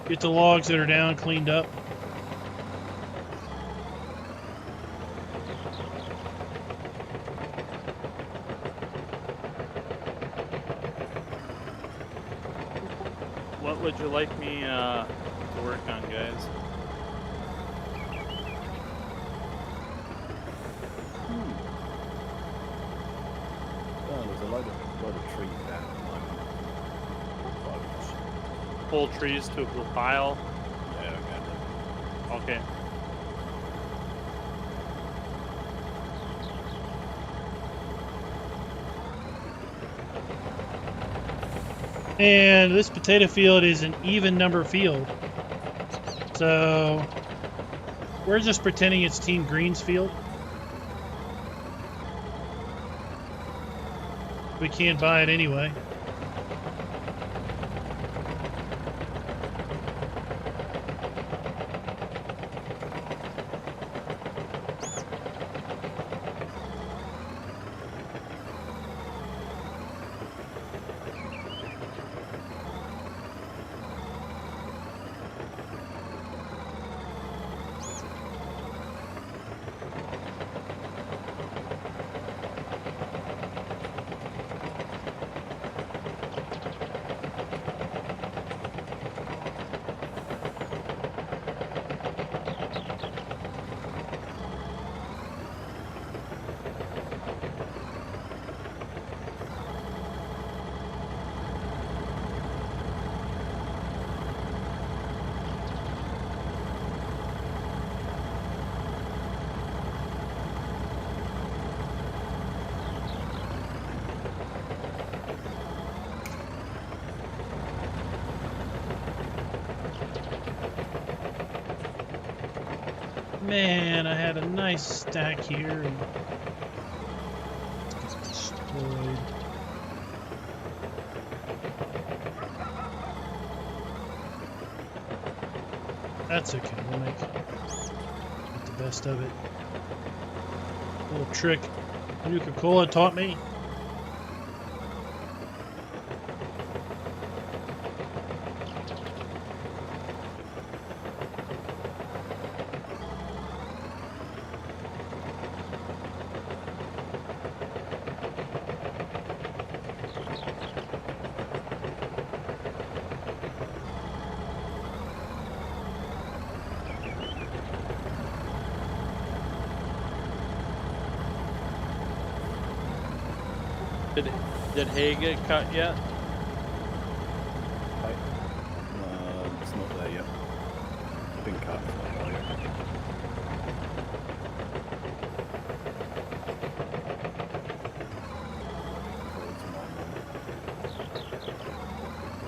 get the logs that are down cleaned up.
What would you like me to work on, guys?
Oh, there's a load of trees down at the moment.
Pull trees to a pile?
Yeah, okay.
Okay.
And this potato field is an even number field. So we're just pretending it's Team Green's field. We can't buy it anyway. Man, I had a nice stack here and it's destroyed. That's okay, we'll make the best of it. Little trick Nuka-Cola taught me.
Did hay get cut yet?
It's not there yet. It's been cut. It's not there yet.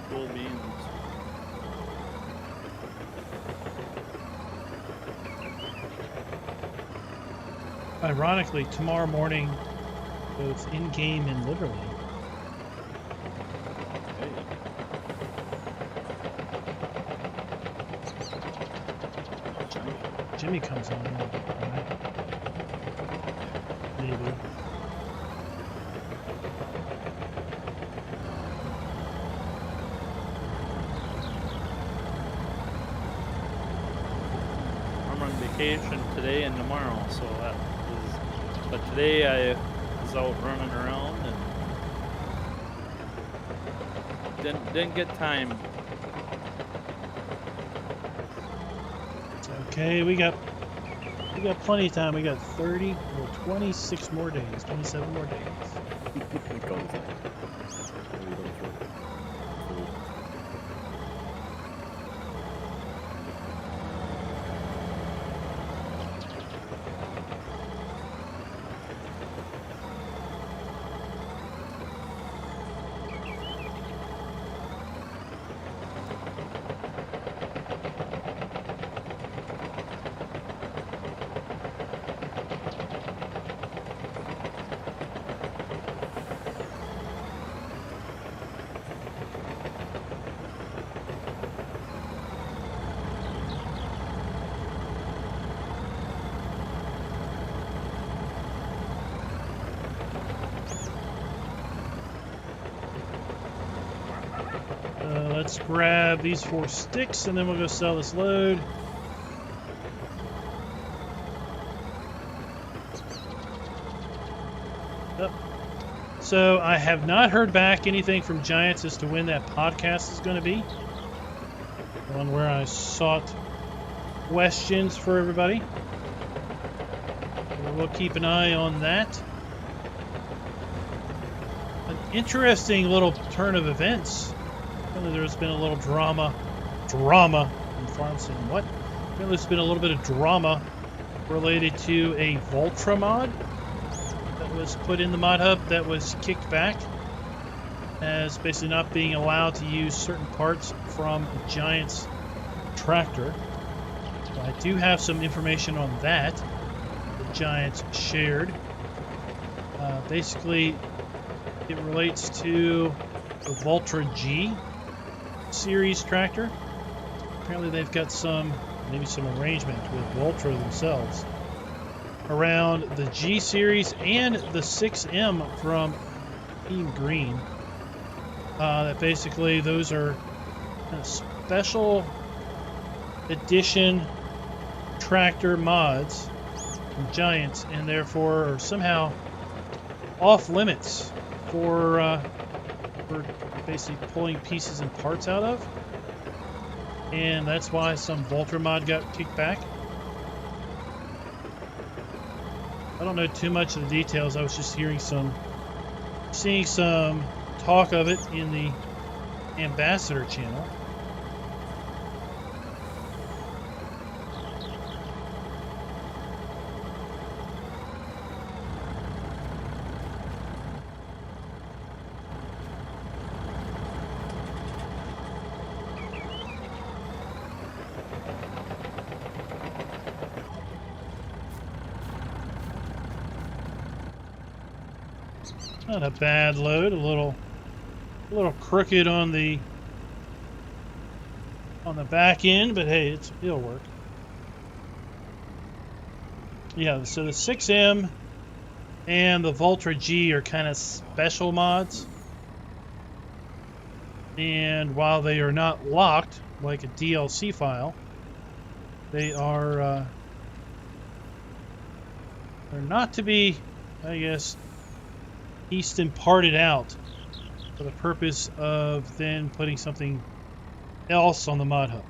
Cool beans.
Ironically, tomorrow morning, both in-game and literally. Jimmy comes on, right? Maybe.
I'm on vacation today and tomorrow, so that is. But today I was out running around and didn't get time.
Okay, we got plenty of time. We got 30 or 26 more days, 27 more days. Let's grab these 4 sticks and then we'll go sell this load. So I have not heard back anything from Giants as to when that podcast is going to be. One where I sought questions for everybody. So we'll keep an eye on that. An interesting little turn of events. There's been a little drama in Farmson. What? There's been a little bit of drama related to a Voltra mod that was put in the mod hub that was kicked back. as basically not being allowed to use certain parts from Giant's tractor. So I do have some information on that the Giants shared. Basically, it relates to the Valtra G series tractor. Apparently they've got maybe some arrangement with Valtra themselves around the G series and the 6M from Team Green. That basically those are kind of special edition tractor mods from Giants, and therefore are somehow off limits for basically pulling pieces and parts out of. And that's why some Valtra mod got kicked back. I don't know too much of the details. I was just seeing some talk of it in the Ambassador channel. Not a bad load, a little crooked on the back end, but hey, it'll work. Yeah, so the 6M and the Valtra G are kind of special mods. And while they are not locked like a DLC file, they are they're not to be, I guess, pieced and parted out for the purpose of then putting something else on the mod hub.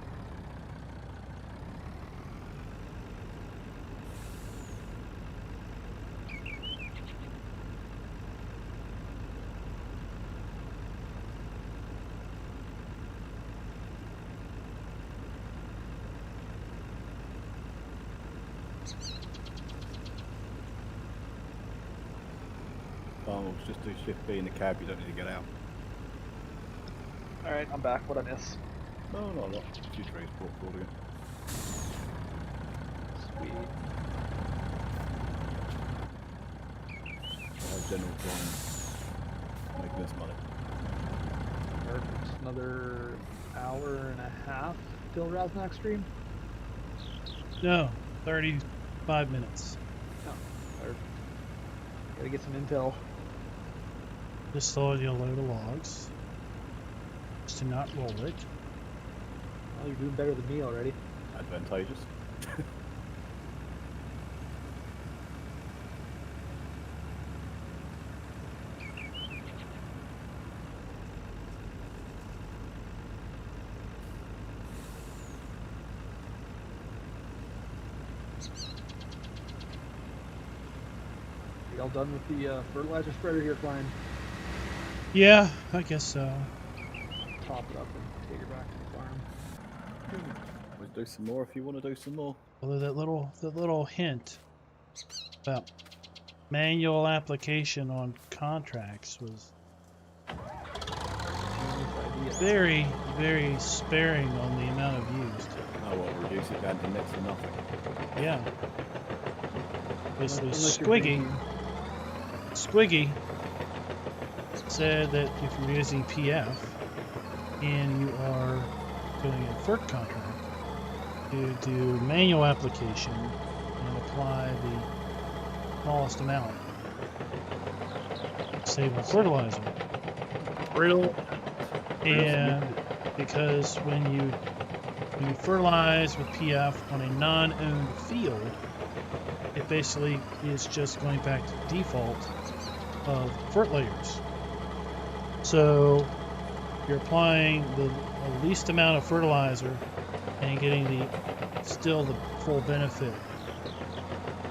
Oh, just do shift B in the cab, you don't need to get out.
Alright, I'm back. What'd I miss?
No, no, not. Two trays brought forward again.
Sweet.
General Klein making this money.
Perfect. Another hour and a half till Raznak stream?
No, 35 minutes.
Oh, perfect. Gotta get some intel.
Just throw you a load of logs. Just to not roll it.
Oh, you're doing better than me already.
Advantageous.
Y'all done with the fertilizer spreader here, Klein?
Yeah, I guess so.
Top it up and take it back to the farm.
We'll do some more if you want to do some more.
Although that little hint about manual application on contracts was very, very sparing on the amount of used.
Oh, well, reduce it down to next to nothing.
Yeah. Basically,
Unless you're
Squiggy said that if you're using PF and you are doing a FERC contract, you do manual application and apply the smallest amount. Save on fertilizer.
Real.
And because when you fertilize with PF on a non-owned field, it basically is just going back to default of fert layers. So you're applying the least amount of fertilizer and getting still the full benefit.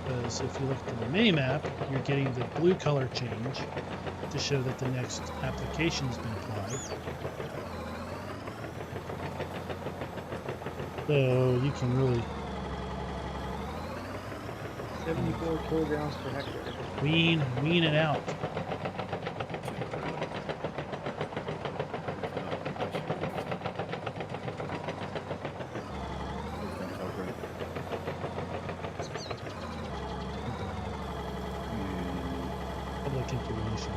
Because if you look at the mini map, you're getting the blue color change to show that the next application has been applied. So you can really
74 kilograms per hectare.
wean it out. public information.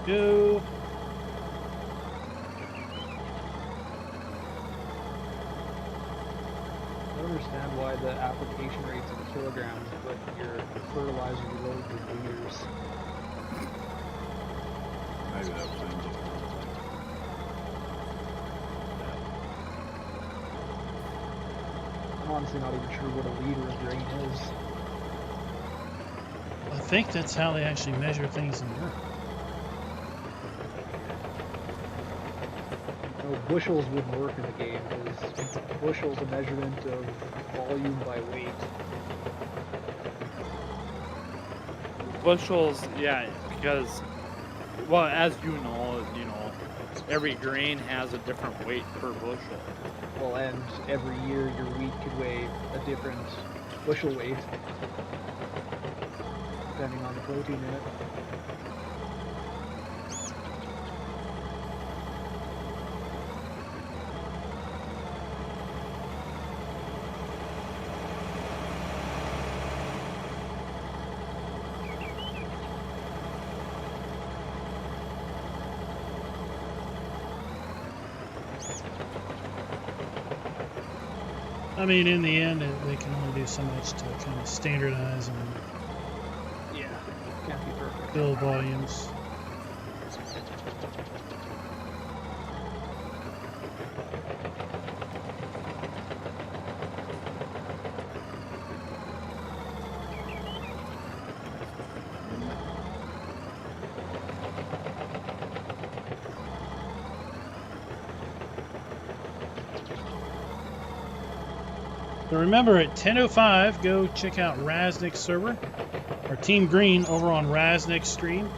Go.
I don't understand why the application rate's in kilograms, but your fertilizer you load in liters.
Maybe that was in just
I'm honestly not even sure what a liter of grain is.
I think that's how they actually measure things in Europe.
No, bushels wouldn't work in the game because bushels a measurement of volume by weight.
Bushels, yeah, because, well, as you know, every grain has a different weight per bushel.
Well, and every year your wheat could weigh a different bushel weight, depending on the protein in it.
I mean, in the end, they can only do so much to kind of standardize and
Yeah, can't be perfect.
build volumes. So remember, at 10:05, go check out Raznik's server, or Team Green over on Raznik's stream.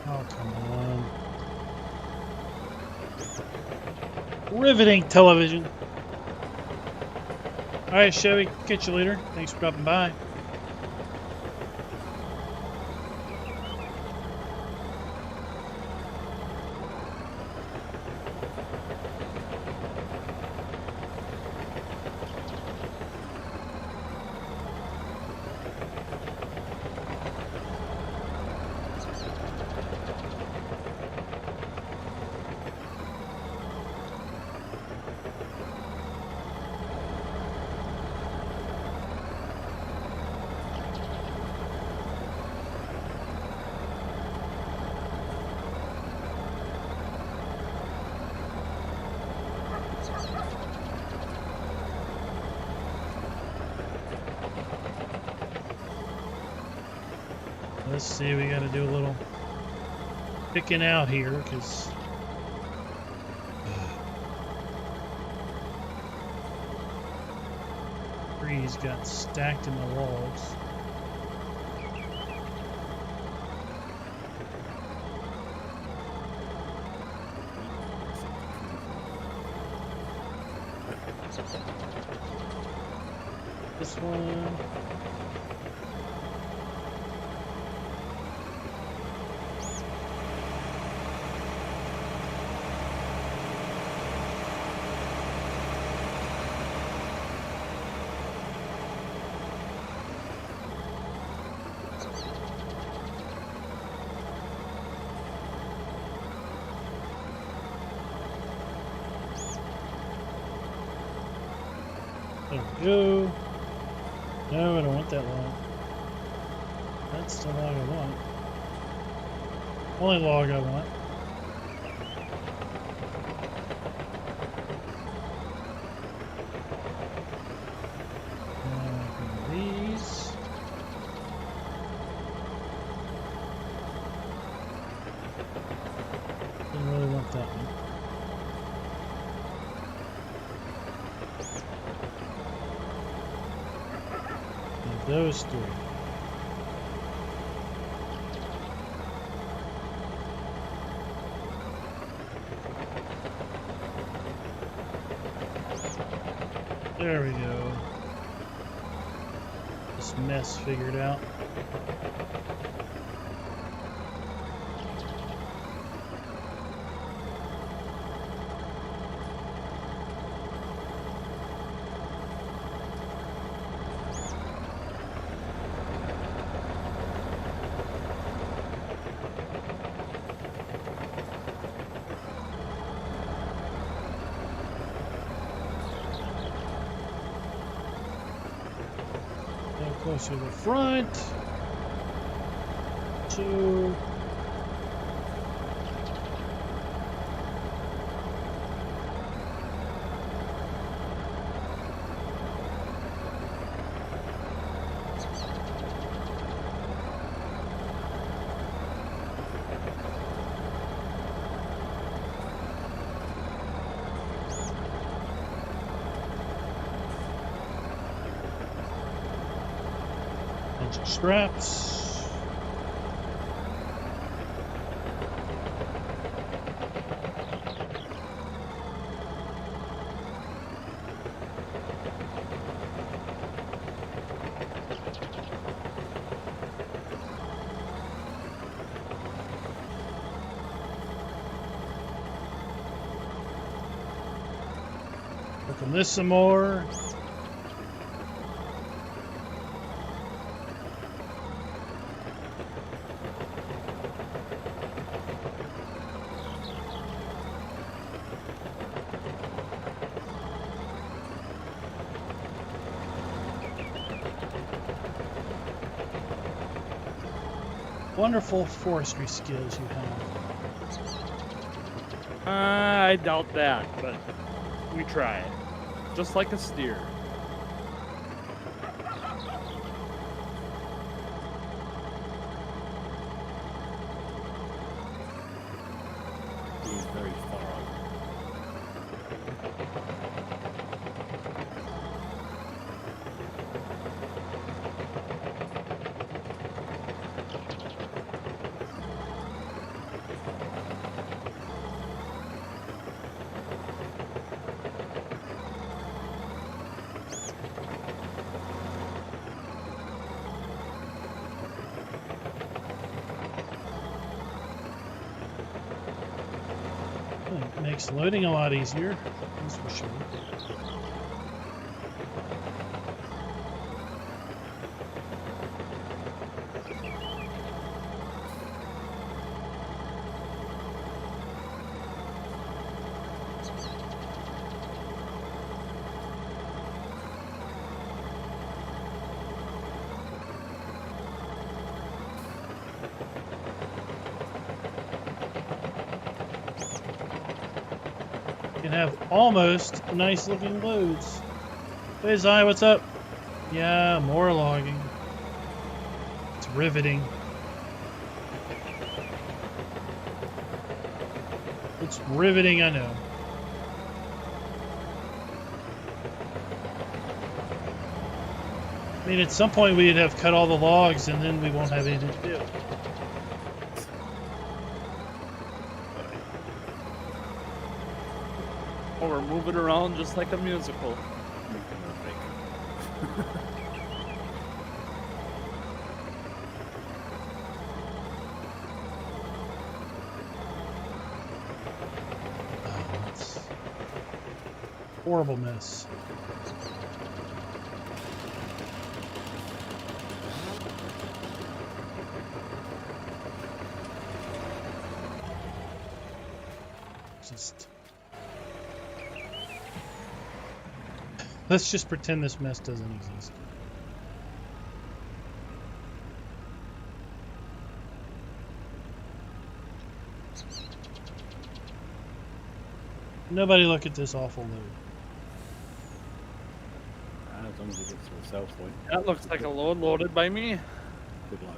Oh, come on. Riveting television. Alright, Chevy, catch you later. Thanks for dropping by. Let's see, we got to do a little picking out here because trees got stacked in the logs. This one. There we go. No, I don't want that log. That's the log I want. Only log I want. These. Didn't really want that one. Those three. There we go. This mess figured out. Closer to the front. 2. Straps. Work on this some more. Wonderful forestry skills you have.
I doubt that, but we try it. Just like a steer.
He's very thorough.
It makes loading a lot easier, that's for sure. Can have almost nice looking loads. Hey Zai, what's up? Yeah, more logging. It's riveting. It's riveting, I know. I mean, at some point we'd have cut all the logs and then we won't have anything to do.
Oh, we're moving around just like a musical.
Making a break.
Oh, that's horrible mess. Just let's just pretend this mess doesn't exist. Nobody look at this awful load.
As long as it gets to the south point.
That looks like a load loaded by me.
Good load.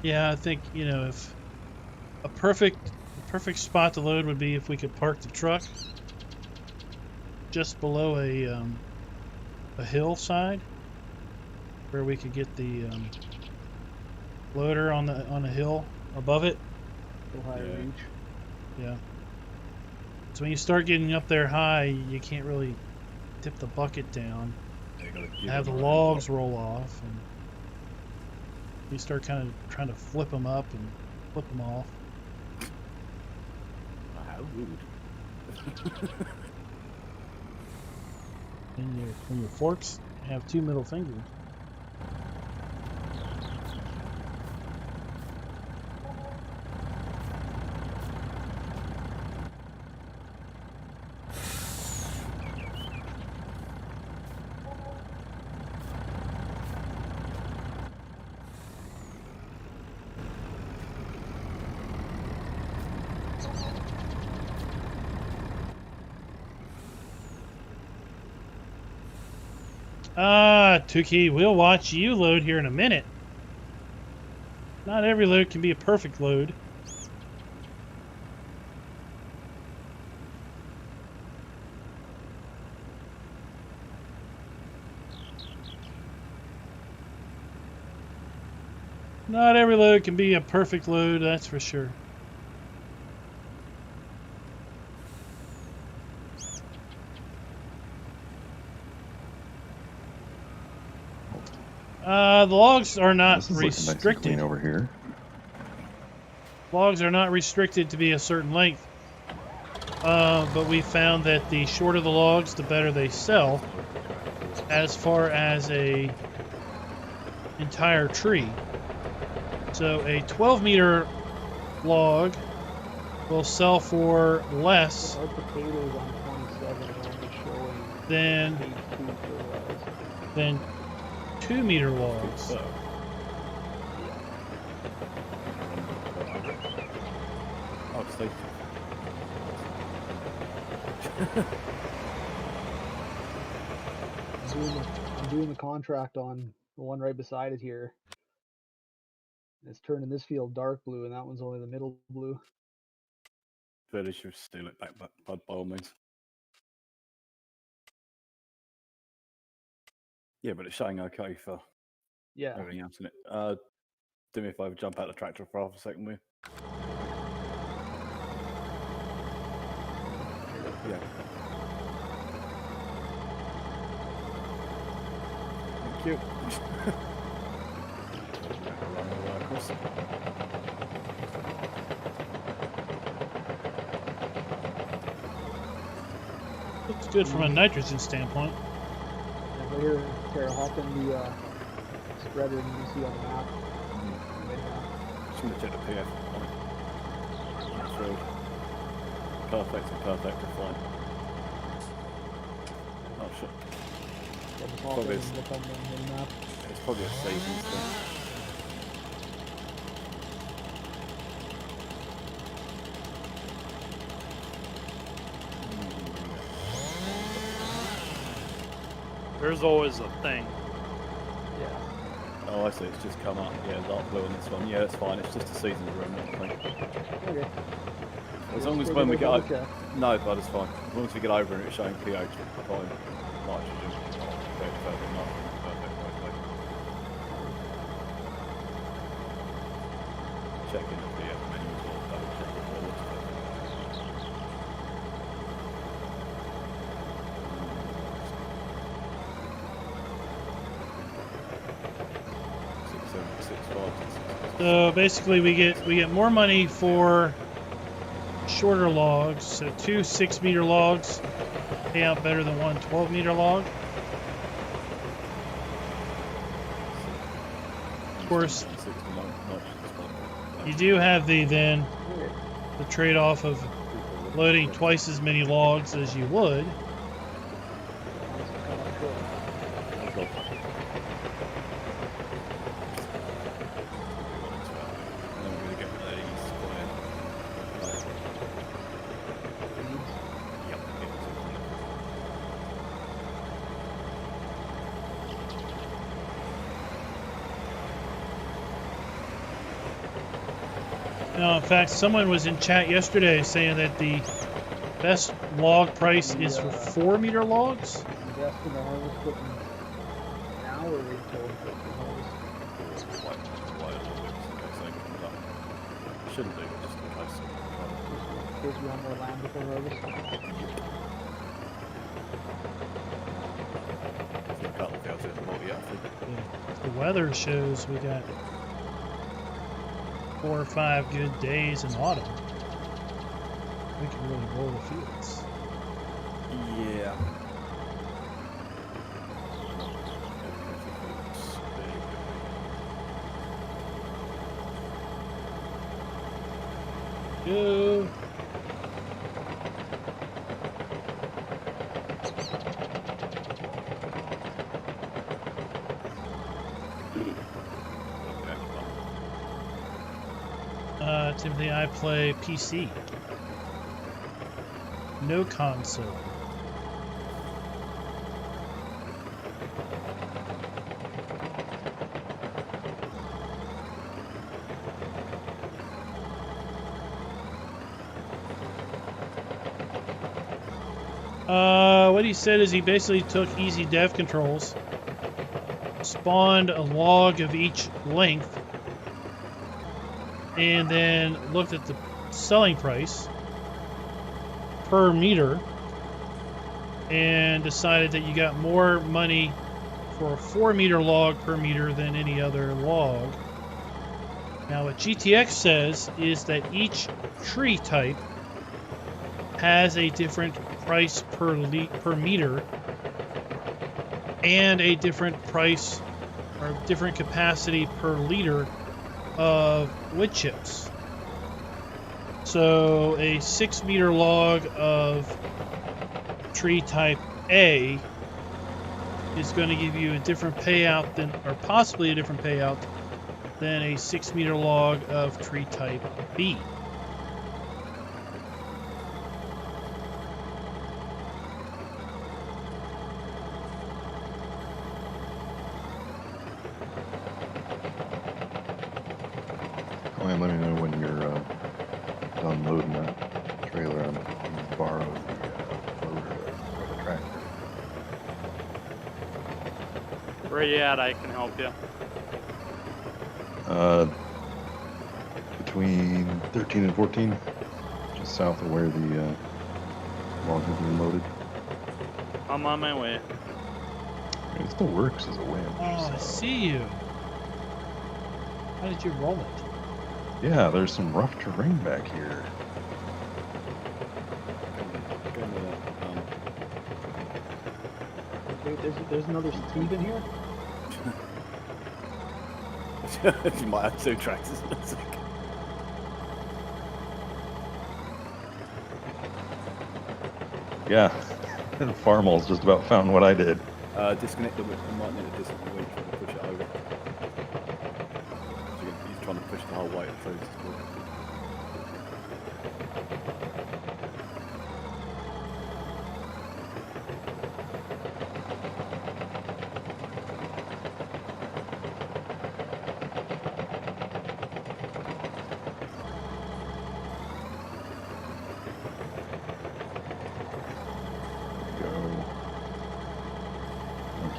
Yeah, I think, you know, if a perfect spot to load would be if we could park the truck just below a hillside where we could get the loader on a hill above it.
Go higher
Yeah.
reach.
Yeah. So when you start getting up there high, you can't really tip the bucket down.
You gotta give
Have the
them a
logs
roll.
roll off, and you start kind of trying to flip them up and flip them off.
How rude.
And your forks have two middle fingers. Tukey, we'll watch you load here in a minute. Not every load can be a perfect load. Not every load can be a perfect load, that's for sure. The logs are not
This is looking nice and
restricted.
clean over here.
Logs are not restricted to be a certain length. But we found that the shorter the logs, the better they sell as far as a entire tree. So a 12-meter log will sell for less
Our potatoes on 27 are only showing
than
8 feet or less.
than 2-meter logs.
So. Oh, stay.
I'm doing the contract on the one right beside it here. It's turning this field dark blue, and that one's only the middle blue.
Really should steal it back, by all means. Yeah, but it's showing okay for
Yeah.
everything else in it. Do me a favour, jump out the tractor for half a second, will you? Yeah. Thank you. Run all the way across.
Looks good from a nitrogen standpoint.
And right here, Tara, hop in the spreader and you can see on the map. Right now.
Just going to check the PF on it. That's real. Perfect and perfect and fine. Oh shit.
Yeah, just hop
Probably
in
is.
and look on the mini map.
It's probably a seasons thing.
There's always a thing.
Yeah.
Oh, I see. It's just come up. Yeah, dark blue in this one. Yeah, that's fine. It's just a seasonal room. I think.
Okay. Okay.
As long as when we get over, no, but it's fine. As long as we get over and it's showing pH, fine. Nitrogen, perfect, nitrogen, perfect, okay. Checking the pH menu as well, double check it all looks perfect.
So basically, we get more money for shorter logs. So 2 6-meter logs pay out better than 1 12-meter log. Of course, you do have the trade-off of loading twice as many logs as you would. In fact, someone was in chat yesterday saying that the best log price is for 4-meter logs.
Invest in the harvest equipment now, or wait till the harvest?
Shouldn't do, just in case.
In case we want more land before harvest.
The weather shows we got 4 or 5 good days in autumn. We can really roll the fields.
Yeah.
Go. Typically I play PC. No console. What he said is he basically took easy dev controls, spawned a log of each length, and then looked at the selling price per meter and decided that you got more money for a 4-meter log per meter than any other log. Now what GTX says is that each tree type has a different price per meter and a different price or different capacity per liter of wood chips. So a 6-meter log of tree type A is going to give you a different payout than, or possibly a different payout than a 6-meter log of tree type B.
Let me know when you're done loading that trailer. I'm going to borrow the loader or the tractor.
Where you at? I can help you.
Between 13 and 14, just south of where the log has been loaded.
I'm on my way.
It still works as a winch.
Oh, I see you. How did you roll it?
Yeah, there's some rough terrain back here.
Wait, there's another Steve in here?
You might have 2 tractors.
Yeah, Farmall's just about found what I did.
Disconnect the whip. You might need to disconnect the winch and push it over. So he's trying to push the whole weight through.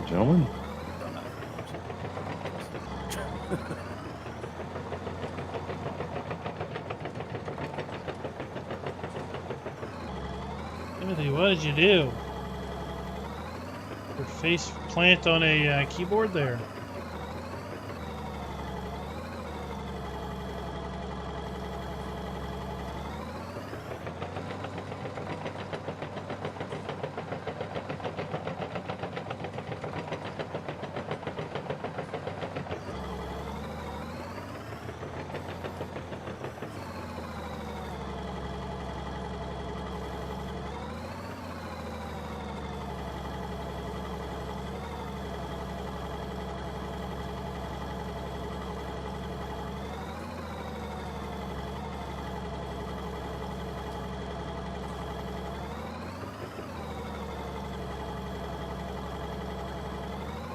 Gentlemen,
Done that.
Timothy, what did you do? Your face plant on a keyboard there.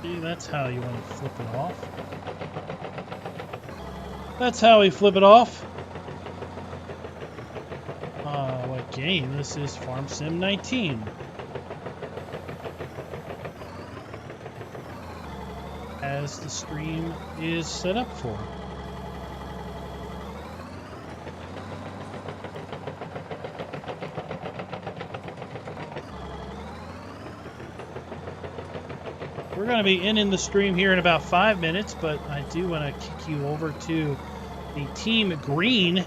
See, that's how you want to flip it off. That's how we flip it off. What game? This is Farm Sim 19. As the stream is set up for. We're going to be ending the stream here in about 5 minutes, but I do want to kick you over to the Team Green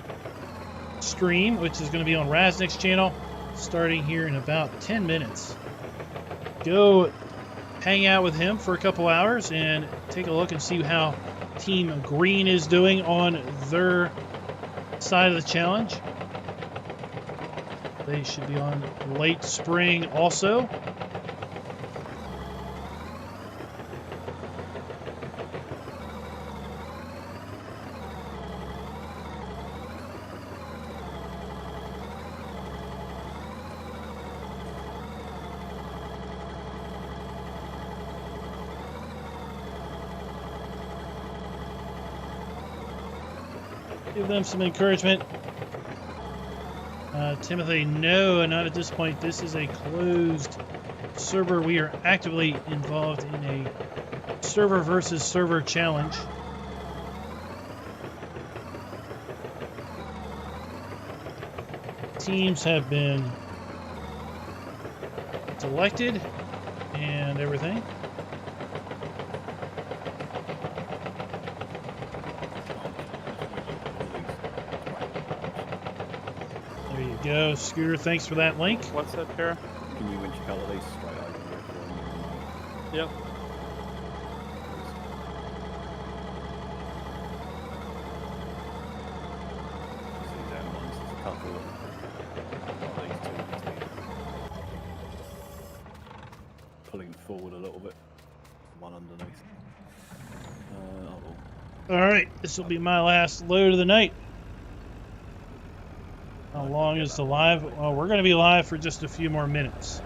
stream, which is going to be on Raznik's channel, starting here in about 10 minutes. Go hang out with him for a couple hours and take a look and see how Team Green is doing on their side of the challenge. They should be on late spring also. Give them some encouragement. Timothy, no, not at this point. This is a closed server. We are actively involved in a server versus server challenge. Teams have been selected and everything. There you go, Scooter. Thanks for that link.
What's that, Tara?
Can you winch a couple of these straight over here for me?
Yep.
See them ones, there's a couple of these two. Pulling forward a little bit. One underneath.
All right, this will be my last load of the night. How long is the live? Well, we're going to be live for just a few more minutes.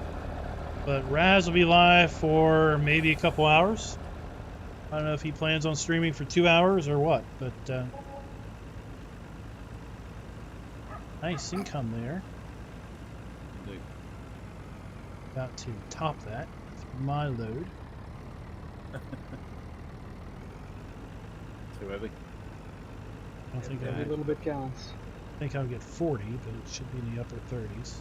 But Raz will be live for maybe a couple hours. I don't know if he plans on streaming for 2 hours or what, but nice income there.
Indeed.
About to top that with my load.
Too heavy.
I don't think
Every little bit counts.
I think I'll get 40, but it should be in the upper 30s.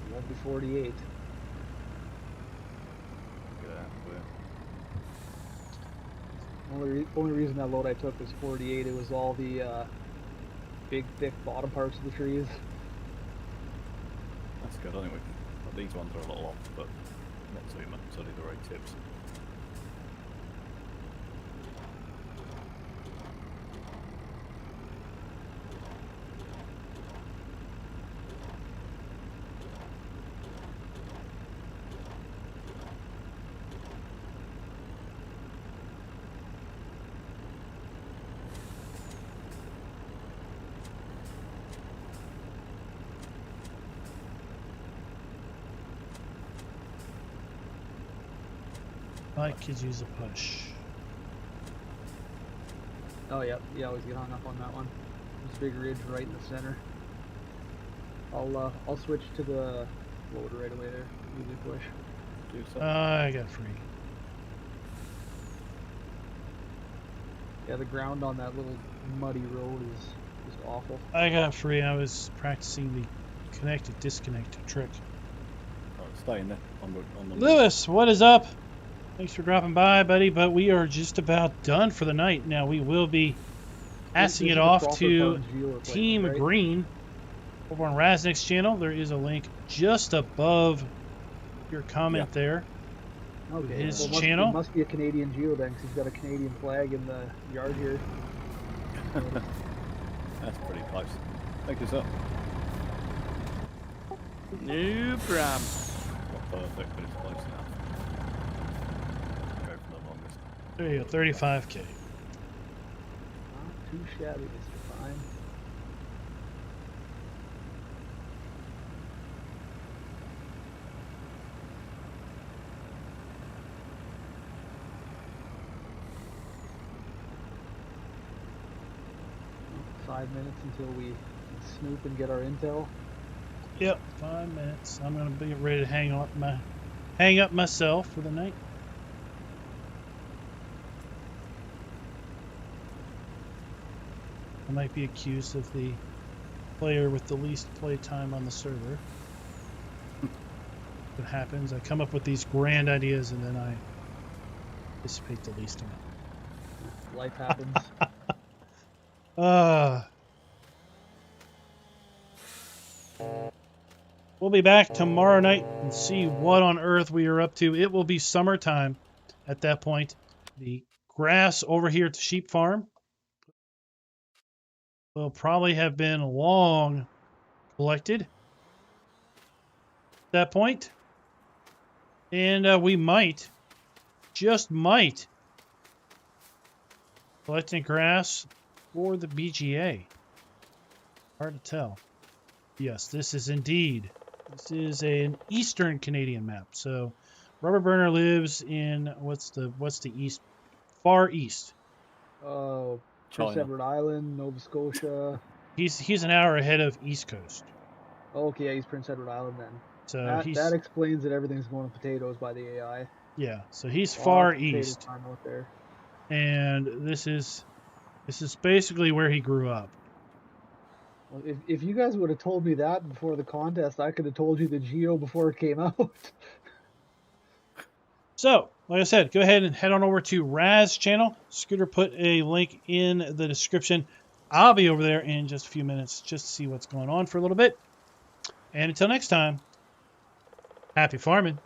You won't be 48.
Yeah,
Only reason that load I took was 48. It was all the big, thick bottom parts of the trees.
that's good. I think these ones are a little off, but not too much. So these are right tips.
I could use a push.
Oh, yep. You always get hung up on that one. There's a big ridge right in the center. I'll switch to the loader right away there. Easy push.
Do something.
I got free.
Yeah, the ground on that little muddy road is awful.
I got free. I was practicing the connect disconnect trick.
Alright, stay in there. On the
Lewis, what is up? Thanks for dropping by, buddy. But we are just about done for the night. Now we will be passing
This
it
is the
off
Crawford
to
Farms Geo replacement,
Team
right?
Green over on Raznik's channel. There is a link just above your comment there.
Okay,
His
well,
channel.
It must be a Canadian Geo then, 'cause he's got a Canadian flag in the yard here.
That's pretty close. Thank you, sir.
No problem.
Not perfect, but it's close enough. Go for the longest.
There you go, 35K.
Not too shabby, Mr. Klein. Well, 5 minutes until we snoop and get our intel.
Yep, 5 minutes. I'm gonna be ready to hang up myself for the night. I might be accused of the player with the least play time on the server. What happens? I come up with these grand ideas and then I dissipate the least amount.
Life happens.
We'll be back tomorrow night and see what on earth we are up to. It will be summertime at that point. The grass over here at the sheep farm will probably have been long collected at that point. And we might, just might, collecting grass for the BGA. Hard to tell. Yes, this is indeed. This is an Eastern Canadian map. So, Rubber Burner lives in what's the east? Far east.
Prince
China.
Edward Island, Nova Scotia.
He's an hour ahead of East Coast.
Okay, yeah, he's Prince Edward Island then.
So
That explains that everything's going to potatoes by the AI.
yeah. So he's far
Potato
east,
time out there.
and this is basically where he grew up.
Well, if you guys would have told me that before the contest, I could have told you the Geo before it came out.
So, like I said, go ahead and head on over to Raz channel. Scooter put a link in the description. I'll be over there in just a few minutes just to see what's going on for a little bit. And until next time, happy farming.